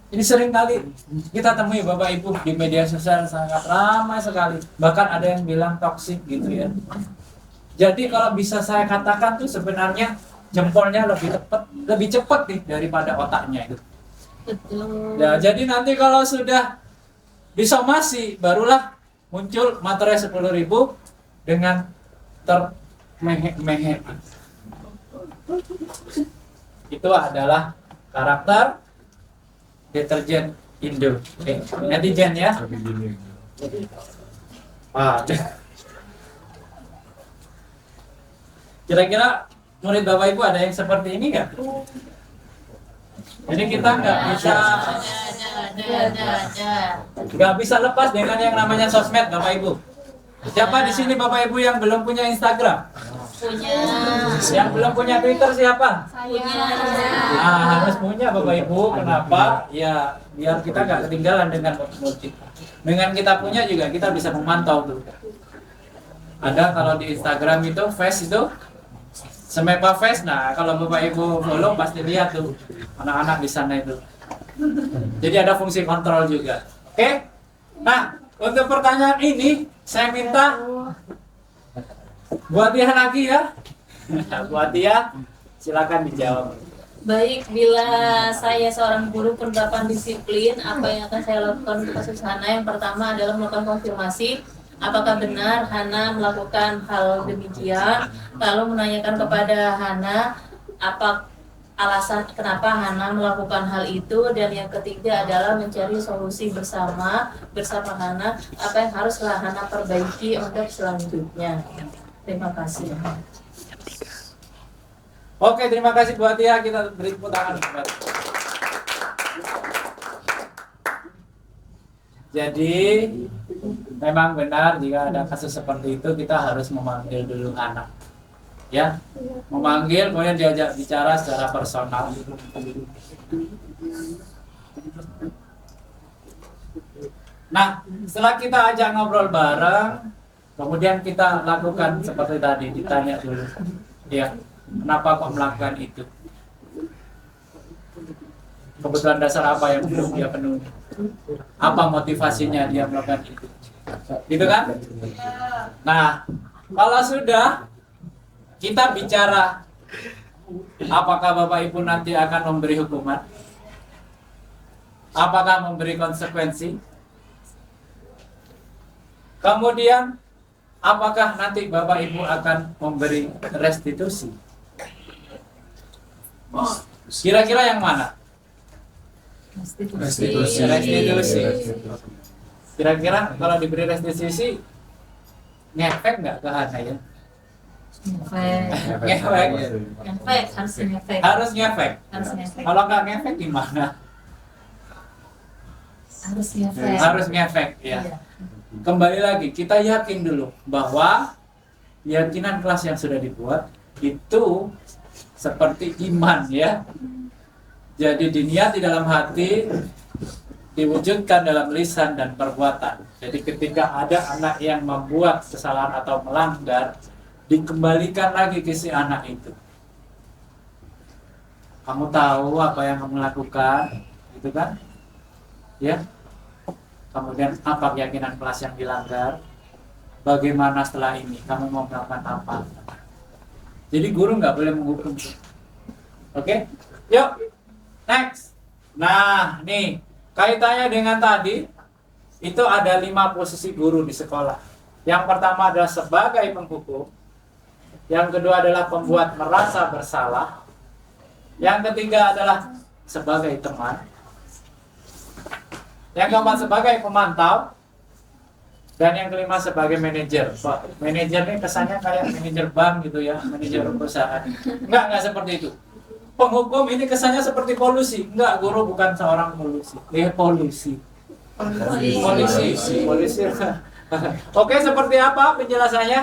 Ini sering kali kita temui Bapak Ibu di media sosial, sangat ramai sekali. Bahkan ada yang bilang toksik gitu ya. Jadi kalau bisa saya katakan tuh sebenarnya jempolnya lebih cepat nih daripada otaknya itu. Betul. Ya, jadi nanti kalau sudah disomasi barulah muncul materai 10.000 dengan termehek-mehek. Itu adalah karakter deterjen Indo. Netizen ya. Kira-kira murid Bapak Ibu ada yang seperti ini nggak? Jadi kita nggak bisa lepas dengan yang namanya sosmed Bapak Ibu. Siapa di sini Bapak Ibu yang belum punya Instagram? Punya. Yang belum punya Twitter siapa? Punya. Nah, harus punya Bapak Ibu. Kenapa? Ya biar kita nggak ketinggalan dengan multi. Dengan kita punya juga kita bisa memantau tuh. Ada kalau di Instagram itu Face itu Semepa Face. Nah, kalau Bapak Ibu follow pasti lihat tuh anak-anak di sana itu. Jadi ada fungsi kontrol juga. Oke? Nah, untuk pertanyaan ini saya minta buat dia lagi ya. Buat dia silakan dijawab. Baik, bila saya seorang guru penerapan disiplin, apa yang akan saya lakukan untuk kasus Hana? Yang pertama adalah melakukan konfirmasi apakah benar Hana melakukan hal demikian, lalu menanyakan kepada Hana apa alasan kenapa Hana melakukan hal itu, dan yang ketiga adalah mencari solusi bersama Hana apa yang haruslah Hana perbaiki untuk selanjutnya. Terima kasih. Oke, terima kasih buat dia. Kita beri tepuk tangan. Jadi memang benar jika ada kasus seperti itu kita harus memanggil dulu anak, ya, memanggil kemudian diajak bicara secara personal. Nah, setelah kita ajak ngobrol bareng, kemudian kita lakukan seperti tadi, ditanya dulu, ya, kenapa kok melakukan itu? Kebutuhan dasar apa yang belum dia penuhi? Apa motivasinya dia melakukan itu? Gitu kan? Nah, kalau sudah kita bicara, apakah Bapak Ibu nanti akan memberi hukuman? Apakah memberi konsekuensi? Kemudian, apakah nanti Bapak Ibu akan memberi restitusi? Kira-kira yang mana? Restitusi. Restitusi. Kira-kira kalau diberi restitusi ngefek nggak ke Hana ya? Ngefek. Ngefek, harus ngefek. Harus ngefek. Harus ngefek. Kalau nggak ngefek gimana? Harus ngefek. Harus ngefek ya. Iya. Kembali lagi kita yakin dulu bahwa keyakinan kelas yang sudah dibuat itu seperti iman ya. Jadi diniat di dalam hati, diwujudkan dalam lisan dan perbuatan. Jadi ketika ada anak yang membuat kesalahan atau melanggar, dikembalikan lagi ke si anak itu. Kamu tahu apa yang kamu lakukan, gitu kan? Ya. Kemudian apa keyakinan kelas yang dilanggar? Bagaimana setelah ini? Kamu mau melakukan apa? Jadi guru nggak boleh menghukum. Oke? Yuk, next. Nah, nih kaitannya dengan tadi, itu ada 5 posisi guru di sekolah. Yang pertama adalah sebagai penghukum. Yang kedua adalah pembuat merasa bersalah. Yang ketiga adalah sebagai teman. Yang keempat sebagai pemantau. Dan yang kelima sebagai manajer. Manajer ini kesannya kayak manajer bank gitu ya, manajer perusahaan. Enggak seperti itu. penghukum ini kesannya seperti polusi. Enggak, guru bukan seorang polusi. Polusi. Polisi. Oke, seperti apa penjelasannya?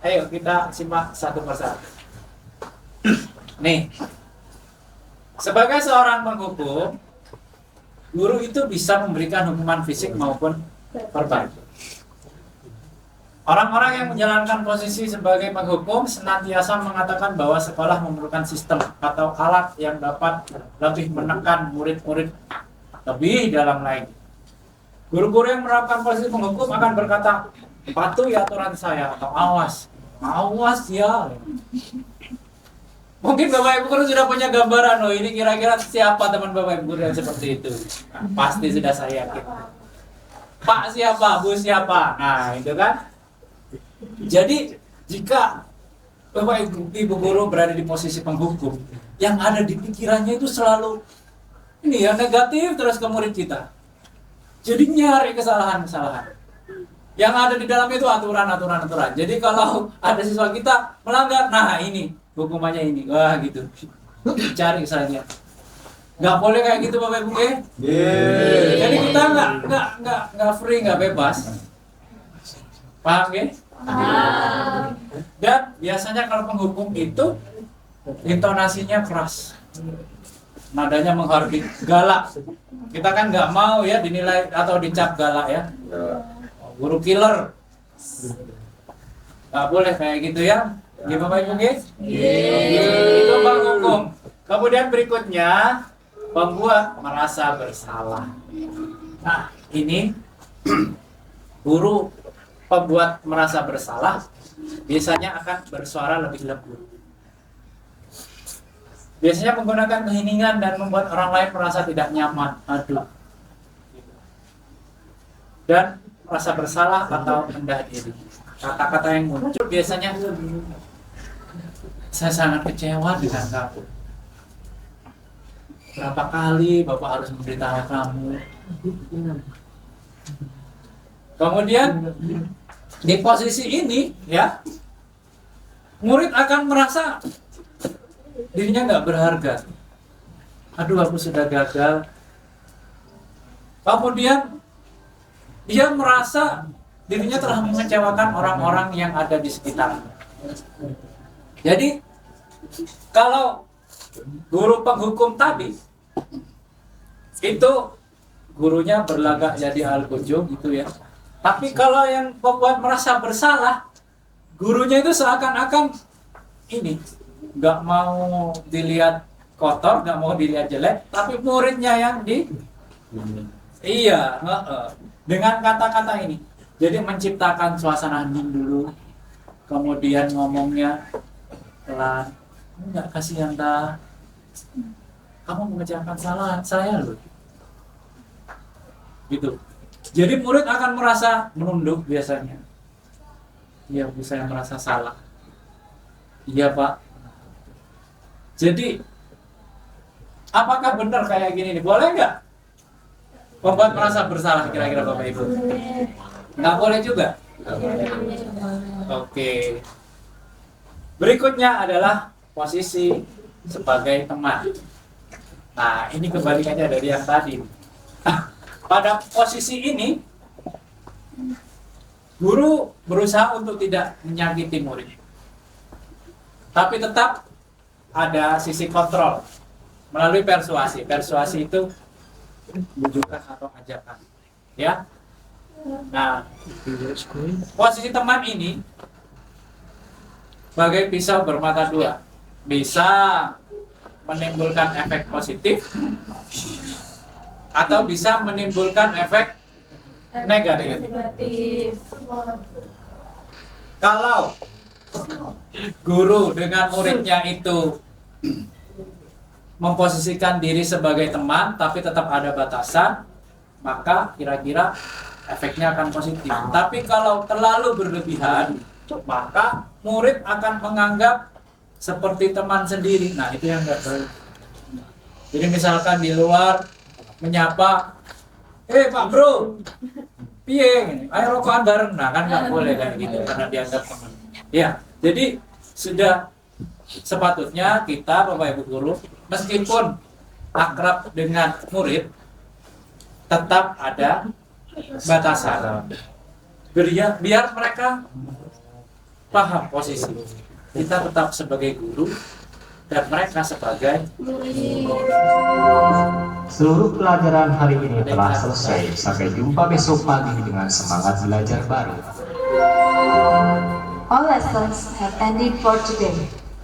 Ayo kita simak satu persatu. Nih, sebagai seorang penghukum, guru itu bisa memberikan hukuman fisik maupun verbal. Orang-orang yang menjalankan posisi sebagai penghukum senantiasa mengatakan bahwa sekolah memerlukan sistem atau alat yang dapat lebih menekan murid-murid lebih dalam lagi. Guru-guru yang menerapkan posisi penghukum akan berkata, patuhi aturan saya atau awas ya. Mungkin Bapak Ibu guru sudah punya gambaran, ini kira-kira siapa teman Bapak Ibu guru yang seperti itu. Nah, pasti sudah saya yakin. Pak siapa, Bu siapa. Nah, itu kan. Jadi jika Bapak Ibu guru berada di posisi penghukum, yang ada di pikirannya itu selalu ini ya negatif terus ke murid kita. Jadi nyari kesalahan-kesalahan. Yang ada di dalam itu aturan. Jadi kalau ada siswa kita melanggar, nah ini hukumannya ini, wah gitu. Cari kesalahannya. Nggak boleh kayak gitu Bapak Ibu ya. Jadi kita nggak free, nggak bebas. Paham ya? Dan biasanya kalau penghukum itu intonasinya keras, nadanya menghardik, galak. Kita kan nggak mau ya dinilai atau dicap galak ya. Guru killer, nggak boleh kayak gitu ya. Gimana Bapak Ibu guys? Itu penghukum. Kemudian berikutnya pembuat merasa bersalah. Nah ini guru pembuat merasa bersalah biasanya akan bersuara lebih lembut. Biasanya menggunakan keheningan dan membuat orang lain merasa tidak nyaman. Dan merasa bersalah atau rendah diri. Kata-kata yang muncul biasanya, saya sangat kecewa dengan kamu. Berapa kali Bapak harus memberitahu kamu. Kemudian di posisi ini ya, murid akan merasa dirinya nggak berharga. Aku sudah gagal. Kemudian dia merasa dirinya telah mengecewakan orang-orang yang ada di sekitarnya. Jadi kalau guru penghukum tadi itu gurunya berlagak jadi al-ujub gitu ya. Tapi kalau yang pembuat merasa bersalah, gurunya itu seakan-akan ini nggak mau dilihat kotor, nggak mau dilihat jelek, tapi muridnya yang dengan kata-kata ini. Jadi menciptakan suasana hening dulu, kemudian ngomongnya pelan, nggak kasihan dah, kamu mengecewakan saya loh, gitu. Jadi murid akan merasa menunduk biasanya. Iya Bu, saya merasa salah. Iya Pak. Jadi apakah benar kayak gini nih? Boleh nggak membuat merasa bersalah kira-kira Bapak Ibu? Nggak boleh juga? Oke. Berikutnya adalah posisi sebagai teman. Nah ini kebalikannya dari yang tadi. Pada posisi ini, guru berusaha untuk tidak menyakiti murid. Tapi tetap ada sisi kontrol melalui persuasi. Persuasi itu bujukan atau ajakan. Ya. Nah, posisi teman ini bagai pisau bermata dua. Bisa menimbulkan efek positif atau bisa menimbulkan efek negatif. Kalau guru dengan muridnya itu memposisikan diri sebagai teman tapi tetap ada batasan, maka kira-kira efeknya akan positif. Tapi kalau terlalu berlebihan, maka murid akan menganggap seperti teman sendiri. Nah itu yang nggak baik. Jadi misalkan di luar menyapa, Pak Bro, piye, ayo rokokan bareng. Nah kan nggak boleh kayak gitu karena dianggap teman. Ya, jadi sudah sepatutnya kita Bapak Ibu guru meskipun akrab dengan murid, tetap ada batasan. Biar mereka paham posisi. Kita tetap sebagai guru dan mereka sebagai Seluruh pelajaran hari ini telah selesai. Sampai jumpa besok pagi dengan semangat belajar baru. All lessons have ended for today.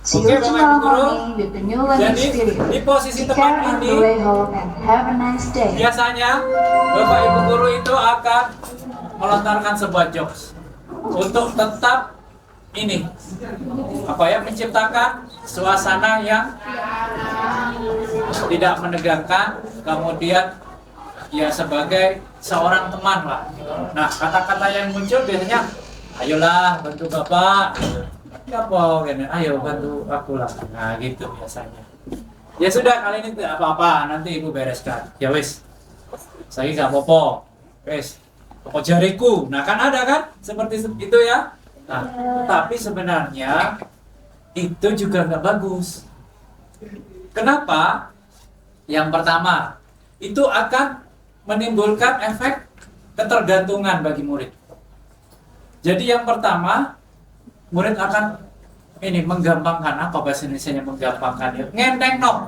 See Oke, you Bapak Ibu tomorrow Guru. morning with the new learning Jadi spirit. di posisi Take teman care on ini, the way home and have a nice day. biasanya Bapak Ibu Guru itu akan melontarkan sebuah jokes untuk tetap ini menciptakan suasana yang tidak menegangkan, kemudian ya sebagai seorang teman lah. Nah, kata-kata yang muncul biasanya, ayolah bantu bapak, apa gini, ayo bantu aku lah. Nah gitu biasanya. Ya sudah, kali ini tidak apa-apa, nanti ibu bereskan. Ya wis, saya nggak apa-apa, wis, pokok jariku. Nah kan ada kan seperti itu ya. Nah, tapi sebenarnya itu juga nggak bagus. Kenapa? Yang pertama, itu akan menimbulkan efek ketergantungan bagi murid. Jadi yang pertama, murid akan menggampangkan, apa bahasa Indonesianya menggampangkan ya? Ngendeng no.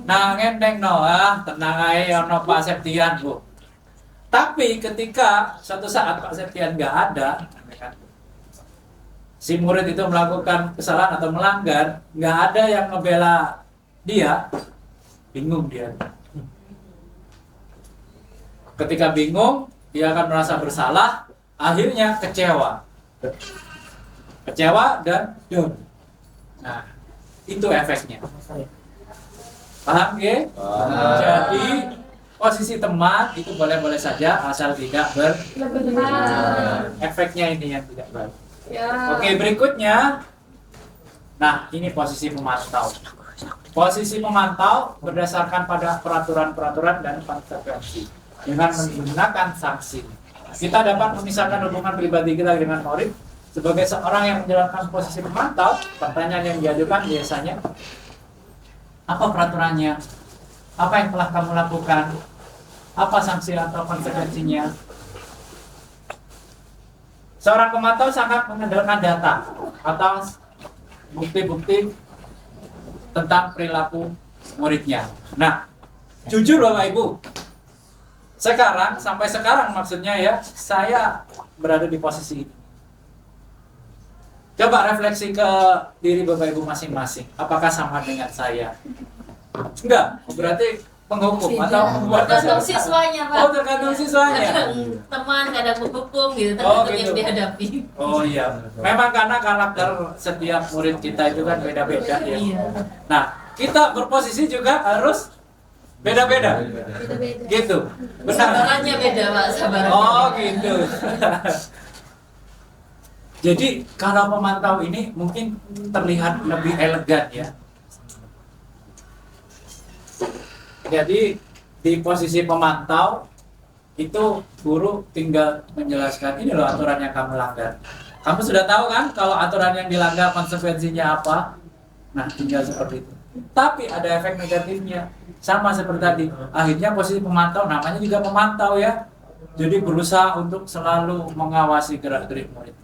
Nah, ngendeng no, tenang aja no Pak Septian, Bu. Tapi ketika suatu saat Pak Septian nggak ada, si murid itu melakukan kesalahan atau melanggar, nggak ada yang ngebela dia, bingung dia. Ketika bingung, dia akan merasa bersalah, akhirnya kecewa dan down. Nah, itu efeknya. Paham ya? Jadi posisi teman itu boleh-boleh saja asal tidak efeknya ini yang tidak baik. Oke, berikutnya. Nah, ini posisi pemantau. Posisi pemantau berdasarkan pada peraturan-peraturan dan konsekuensi dengan menggunakan sanksi. Kita dapat memisahkan hubungan pribadi kita dengan murid. Sebagai seorang yang menjalankan posisi pemantau, pertanyaan yang diajukan biasanya, apa peraturannya? Apa yang telah kamu lakukan? Apa sanksi atau konsekuensinya? Seorang pemantau sangat mengandalkan data atau bukti-bukti tentang perilaku muridnya. Nah, jujur Bapak Ibu, sampai sekarang maksudnya ya, saya berada di posisi ini. Coba refleksi ke diri Bapak Ibu masing-masing. Apakah sama dengan saya? Enggak, berarti penghukum atau tergantung siswanya, Pak. Oh, tergantung siswanya. Kadang teman, kadang penghukum gitu, Oh, tergantung gitu. yang dihadapi. Oh iya, memang karena karakter setiap murid kita itu kan beda-beda ya. Iya. Nah, kita berposisi juga harus beda-beda. Beda-beda. Gitu. Benar. Sabarannya beda, Pak, sabarannya. Oh, beda. gitu. Jadi, kalau pemantau ini mungkin terlihat lebih elegan ya. Jadi, di posisi pemantau itu guru tinggal menjelaskan, ini loh aturan yang kamu langgar. Kamu sudah tahu kan kalau aturan yang dilanggar konsekuensinya apa? Nah, tinggal seperti itu. Tapi ada efek negatifnya. Sama seperti tadi. Akhirnya posisi pemantau, namanya juga pemantau ya. Jadi berusaha untuk selalu mengawasi gerak-gerik murid.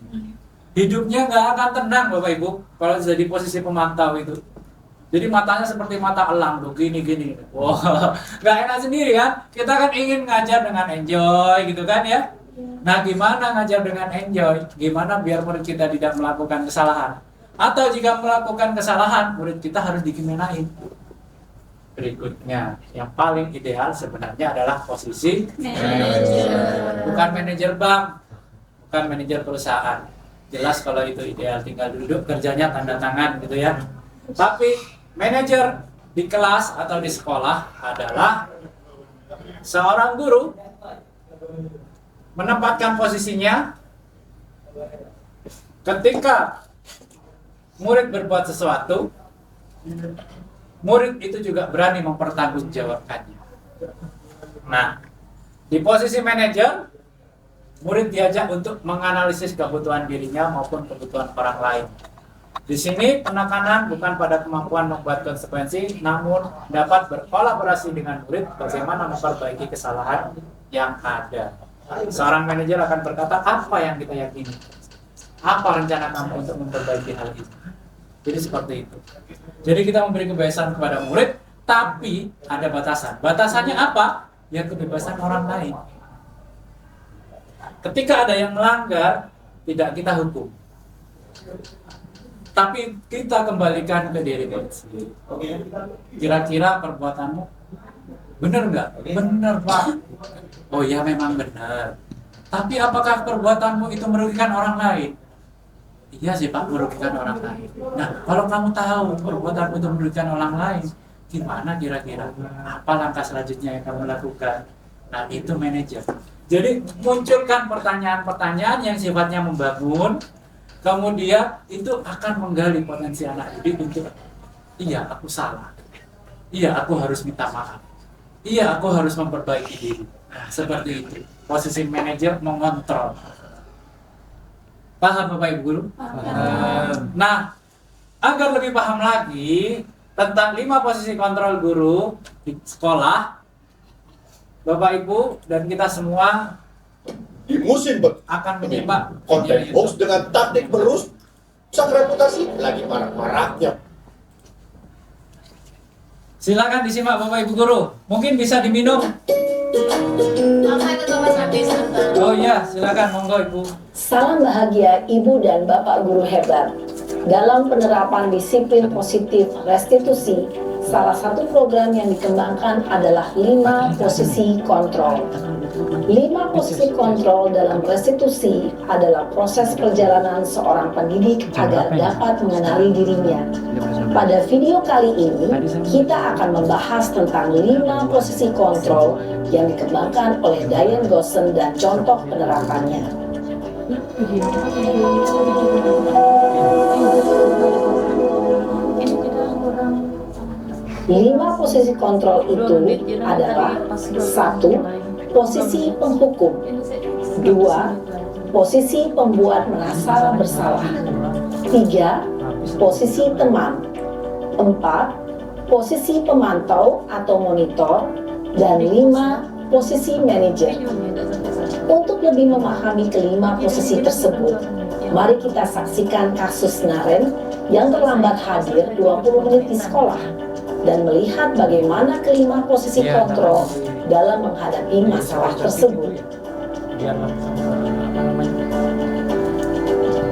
Hidupnya nggak akan tenang Bapak Ibu kalau jadi posisi pemantau itu. Jadi matanya seperti mata elang tuh, gini-gini. Wah, nggak enak sendiri kan? Kita kan ingin ngajar dengan enjoy gitu kan ya? Nah, gimana ngajar dengan enjoy? Gimana biar murid kita tidak melakukan kesalahan? Atau jika melakukan kesalahan, murid kita harus digiminain. Berikutnya, yang paling ideal sebenarnya adalah posisi Manajer. bukan manajer bank, bukan manajer perusahaan. Jelas kalau itu ideal, tinggal duduk kerjanya tanda tangan gitu ya. Tapi manajer di kelas atau di sekolah adalah seorang guru menempatkan posisinya ketika murid berbuat sesuatu, murid itu juga berani mempertanggungjawabkannya. Nah, di posisi manajer, murid diajak untuk menganalisis kebutuhan dirinya maupun kebutuhan orang lain. Di sini penekanan bukan pada kemampuan membuat konsekuensi, namun dapat berkolaborasi dengan murid bagaimana memperbaiki kesalahan yang ada. Seorang manajer akan berkata, apa yang kita yakini? Apa rencana kamu untuk memperbaiki hal itu? Jadi seperti itu. Jadi kita memberi kebebasan kepada murid, tapi ada batasan. Batasannya apa? Ya kebebasan orang lain. Ketika ada yang melanggar, tidak kita hukum. Tapi kita kembalikan ke diri kita sendiri. Kira-kira perbuatanmu benar nggak? Benar, Pak. Oh ya, memang benar. Tapi apakah perbuatanmu itu merugikan orang lain? Iya sih, Pak, merugikan orang lain. Nah, kalau kamu tahu perbuatanmu itu merugikan orang lain, gimana kira-kira? Apa langkah selanjutnya yang kamu lakukan? Nah, itu manajer. Jadi munculkan pertanyaan-pertanyaan yang sifatnya membangun. Kemudian itu akan menggali potensi anak didik untuk, iya aku salah, iya aku harus minta maaf, iya aku harus memperbaiki diri. Nah, seperti itu. Posisi manajer mengontrol. Paham Bapak Ibu Guru? Nah, agar lebih paham lagi tentang 5 posisi kontrol guru di sekolah, Bapak Ibu dan kita semua Di musim akan menyimak konten hoax dengan taktik merusak reputasi lagi marak-maraknya. Silakan disimak Bapak Ibu Guru. Mungkin bisa diminum. Sampai ke kelas habis sebentar. Oh iya, silakan monggo Ibu. Salam bahagia Ibu dan Bapak guru hebat. Dalam penerapan disiplin positif restitusi, salah satu program yang dikembangkan adalah 5 posisi kontrol. 5 posisi kontrol dalam restitusi adalah proses perjalanan seorang pendidik agar dapat mengenali dirinya. Pada video kali ini, kita akan membahas tentang 5 posisi kontrol yang dikembangkan oleh Diane Gossen dan contoh penerapannya. Lima posisi kontrol itu adalah: 1. Posisi penghukum. 2. Posisi pembuat merasa bersalah. 3. Posisi teman. 4. Posisi pemantau atau monitor. Dan 5. Posisi manajer. Untuk lebih memahami kelima posisi tersebut, mari kita saksikan kasus Naren yang terlambat hadir 20 menit di sekolah dan melihat bagaimana kelima posisi kontrol dalam menghadapi masalah tersebut. Biar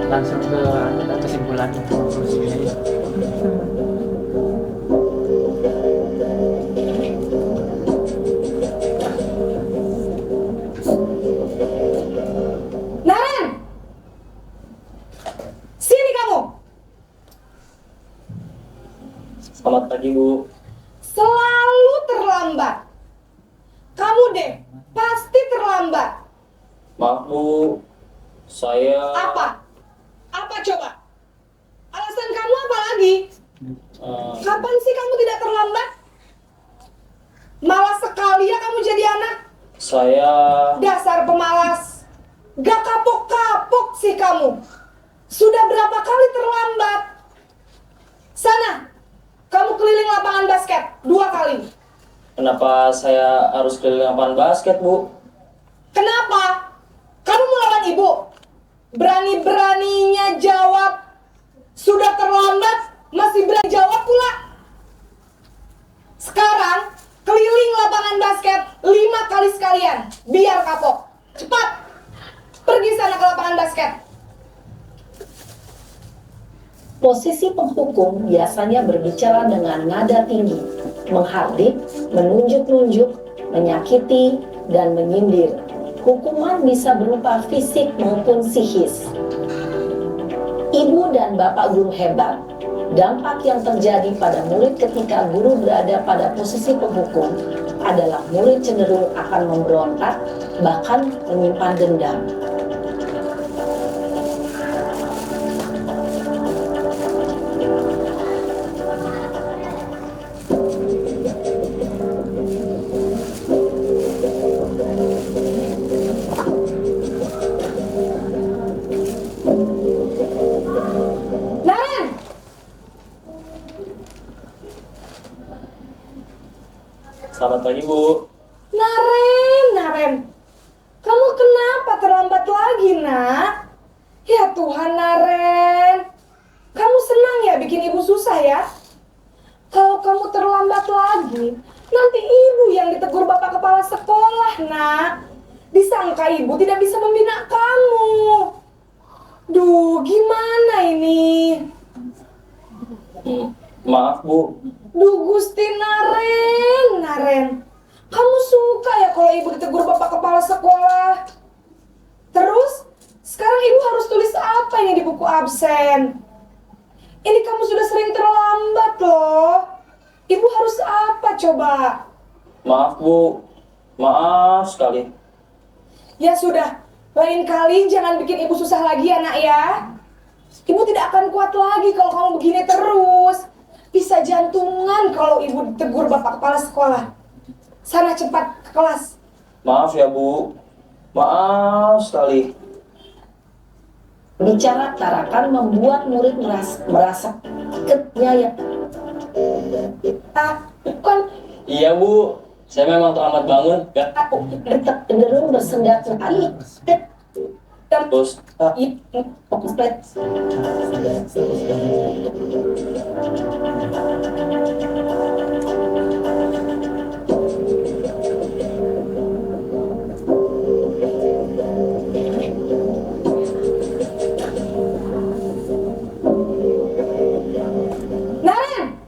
langsung ke kesimpulan solusinya ya. Naren! Sini kamu! Selamat pagi, Bu. Selalu terlambat. Kamu deh, pasti terlambat. Maaf, Bu. Saya... Apa? Apa coba? Alasan kamu apa lagi? Kapan sih kamu tidak terlambat? Malas sekali ya kamu jadi anak. Saya... Dasar pemalas. Gak kapok-kapok sih kamu. Sudah berapa kali terlambat? Sana, kamu keliling lapangan basket 2 kali. Kenapa saya harus keliling lapangan basket, Bu? Kenapa? Kamu melawan ibu? Berani-beraninya jawab. Sudah terlambat, masih berani jawab pula. Sekarang, keliling lapangan basket 5 kali sekalian. Biar kapok. Cepat, pergi sana ke lapangan basket. Posisi penghukum biasanya berbicara dengan nada tinggi, menghardik, menunjuk-nunjuk, menyakiti, dan menyindir. Hukuman bisa berupa fisik maupun psikis. Ibu dan Bapak guru hebat, dampak yang terjadi pada murid ketika guru berada pada posisi penghukum adalah murid cenderung akan memberontak, bahkan menyimpan dendam. Naren, pagi, Bu. Naren. Kamu kenapa terlambat lagi, Nak? Ya Tuhan, Naren. Kamu senang ya bikin ibu susah ya? Kalau kamu terlambat lagi, nanti ibu yang ditegur bapak kepala sekolah, Nak. Disangka ibu tidak bisa membina kamu. Duh, gimana ini? Maaf, Bu. Duh, Gusti Naren. Kamu suka ya kalau ibu ditegur bapak kepala sekolah? Terus, sekarang ibu harus tulis apa ini di buku absen? Ini kamu sudah sering terlambat loh. Ibu harus apa coba? Maaf, Bu. Maaf sekali. Ya sudah, lain kali jangan bikin ibu susah lagi ya, Nak ya. Ibu tidak akan kuat lagi kalau kamu begini terus. Bisa jantungan kalau ibu ditegur bapak kepala sekolah. Sana cepat ke kelas. Maaf ya, Bu. Maaf sekali. Bicara tarakan membuat murid merasa kenyaya. Bukan, Iya, Bu. Saya memang terlambat bangun. Ya. cenderung bersendat sekali. Terus, Naren.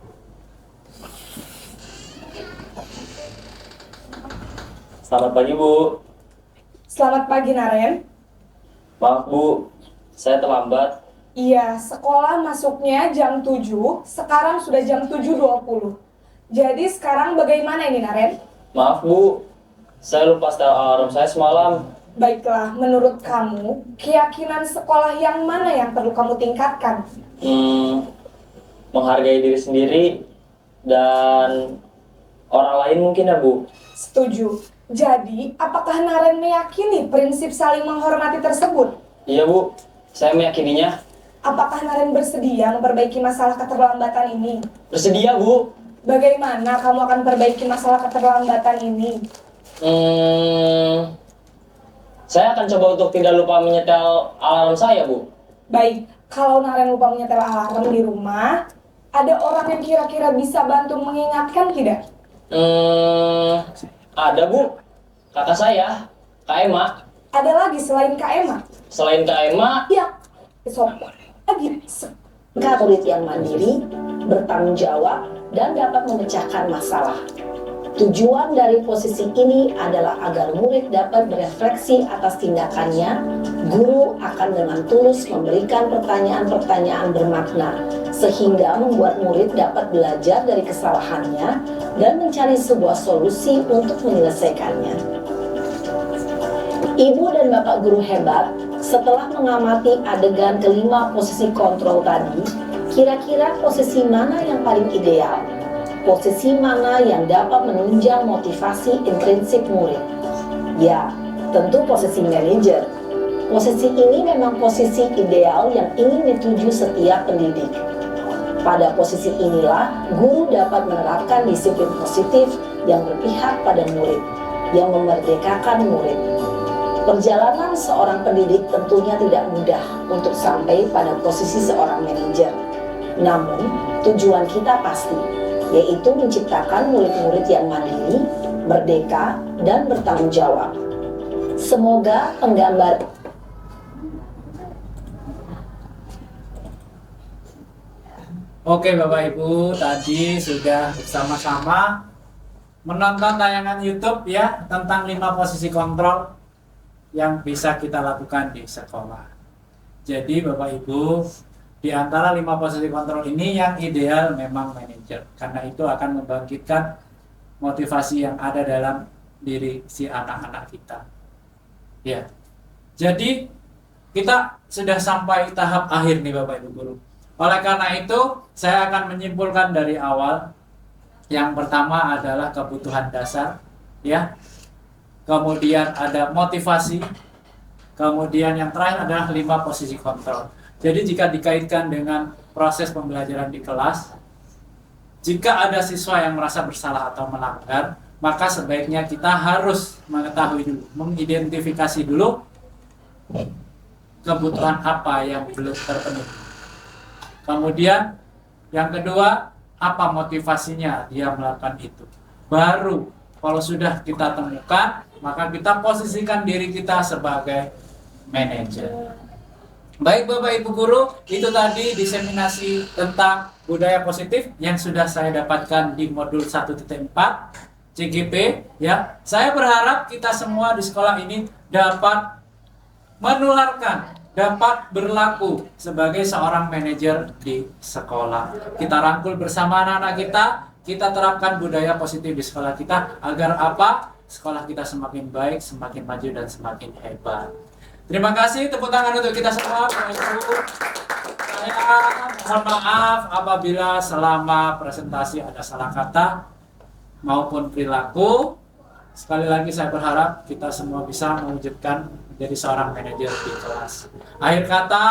selamat pagi, Bu. Selamat pagi, Naren. Maaf, Bu. Saya terlambat. Iya, sekolah masuknya jam 7, sekarang sudah jam 7.20. Jadi sekarang bagaimana ini, Naren? Maaf, Bu. Saya lupa setel alarm saya semalam. Baiklah, menurut kamu, keyakinan sekolah yang mana yang perlu kamu tingkatkan? Menghargai diri sendiri dan orang lain mungkin ya, Bu. Setuju. Jadi, apakah Naren meyakini prinsip saling menghormati tersebut? Iya, Bu. Saya meyakininya. Apakah Naren bersedia memperbaiki masalah keterlambatan ini? Bersedia, Bu. Bagaimana kamu akan perbaiki masalah keterlambatan ini? Saya akan coba untuk tidak lupa menyetel alarm saya, Bu. Baik, kalau Naren lupa menyetel alarm di rumah, ada orang yang kira-kira bisa bantu mengingatkan tidak? Ada, Bu. Kakak saya, Kak Emma. Ada lagi selain Kak Emma? Selain Kak Emma, Ya, sopo lagi. Murid yang mandiri, bertanggung jawab, dan dapat memecahkan masalah. Tujuan dari posisi ini adalah agar murid dapat berefleksi atas tindakannya. Guru akan dengan tulus memberikan pertanyaan-pertanyaan bermakna, sehingga membuat murid dapat belajar dari kesalahannya dan mencari sebuah solusi untuk menyelesaikannya. Ibu dan Bapak guru hebat, setelah mengamati adegan kelima posisi kontrol tadi, kira-kira posisi mana yang paling ideal? Posisi mana yang dapat menunjang motivasi intrinsik murid? Ya, tentu posisi manajer. Posisi ini memang posisi ideal yang ingin dituju setiap pendidik. Pada posisi inilah, guru dapat menerapkan disiplin positif yang berpihak pada murid, yang memerdekakan murid. Perjalanan seorang pendidik tentunya tidak mudah untuk sampai pada posisi seorang manajer. Namun, tujuan kita pasti, yaitu menciptakan murid-murid yang mandiri, merdeka, dan bertanggung jawab. Semoga penggambar Oke Bapak Ibu, tadi sudah bersama-sama menonton tayangan YouTube ya tentang 5 posisi kontrol yang bisa kita lakukan di sekolah. Jadi Bapak Ibu, di antara 5 posisi kontrol ini yang ideal memang manajer, karena itu akan membangkitkan motivasi yang ada dalam diri si anak-anak kita. Ya. Jadi kita sudah sampai tahap akhir nih Bapak Ibu guru. Oleh karena itu, saya akan menyimpulkan dari awal. Yang pertama adalah kebutuhan dasar, ya. Kemudian ada motivasi. Kemudian yang terakhir adalah 5 posisi kontrol. Jadi jika dikaitkan dengan proses pembelajaran di kelas, jika ada siswa yang merasa bersalah atau melanggar, maka sebaiknya kita harus mengetahui dulu, mengidentifikasi dulu kebutuhan apa yang belum terpenuhi. Kemudian yang kedua, apa motivasinya dia melakukan itu. Baru kalau sudah kita temukan, maka kita posisikan diri kita sebagai manajer. Baik Bapak Ibu Guru, itu tadi diseminasi tentang budaya positif yang sudah saya dapatkan di modul 1.4 CGP ya. Saya berharap kita semua di sekolah ini dapat menularkan, dapat berlaku sebagai seorang manajer di sekolah. Kita rangkul bersama anak-anak kita terapkan budaya positif di sekolah kita agar apa? Sekolah kita semakin baik, semakin maju dan semakin hebat. Terima kasih, tepuk tangan untuk kita semua. Saya mohon maaf apabila selama presentasi ada salah kata maupun perilaku. Sekali lagi saya berharap kita semua bisa mewujudkan menjadi seorang manajer di kelas. Akhir kata,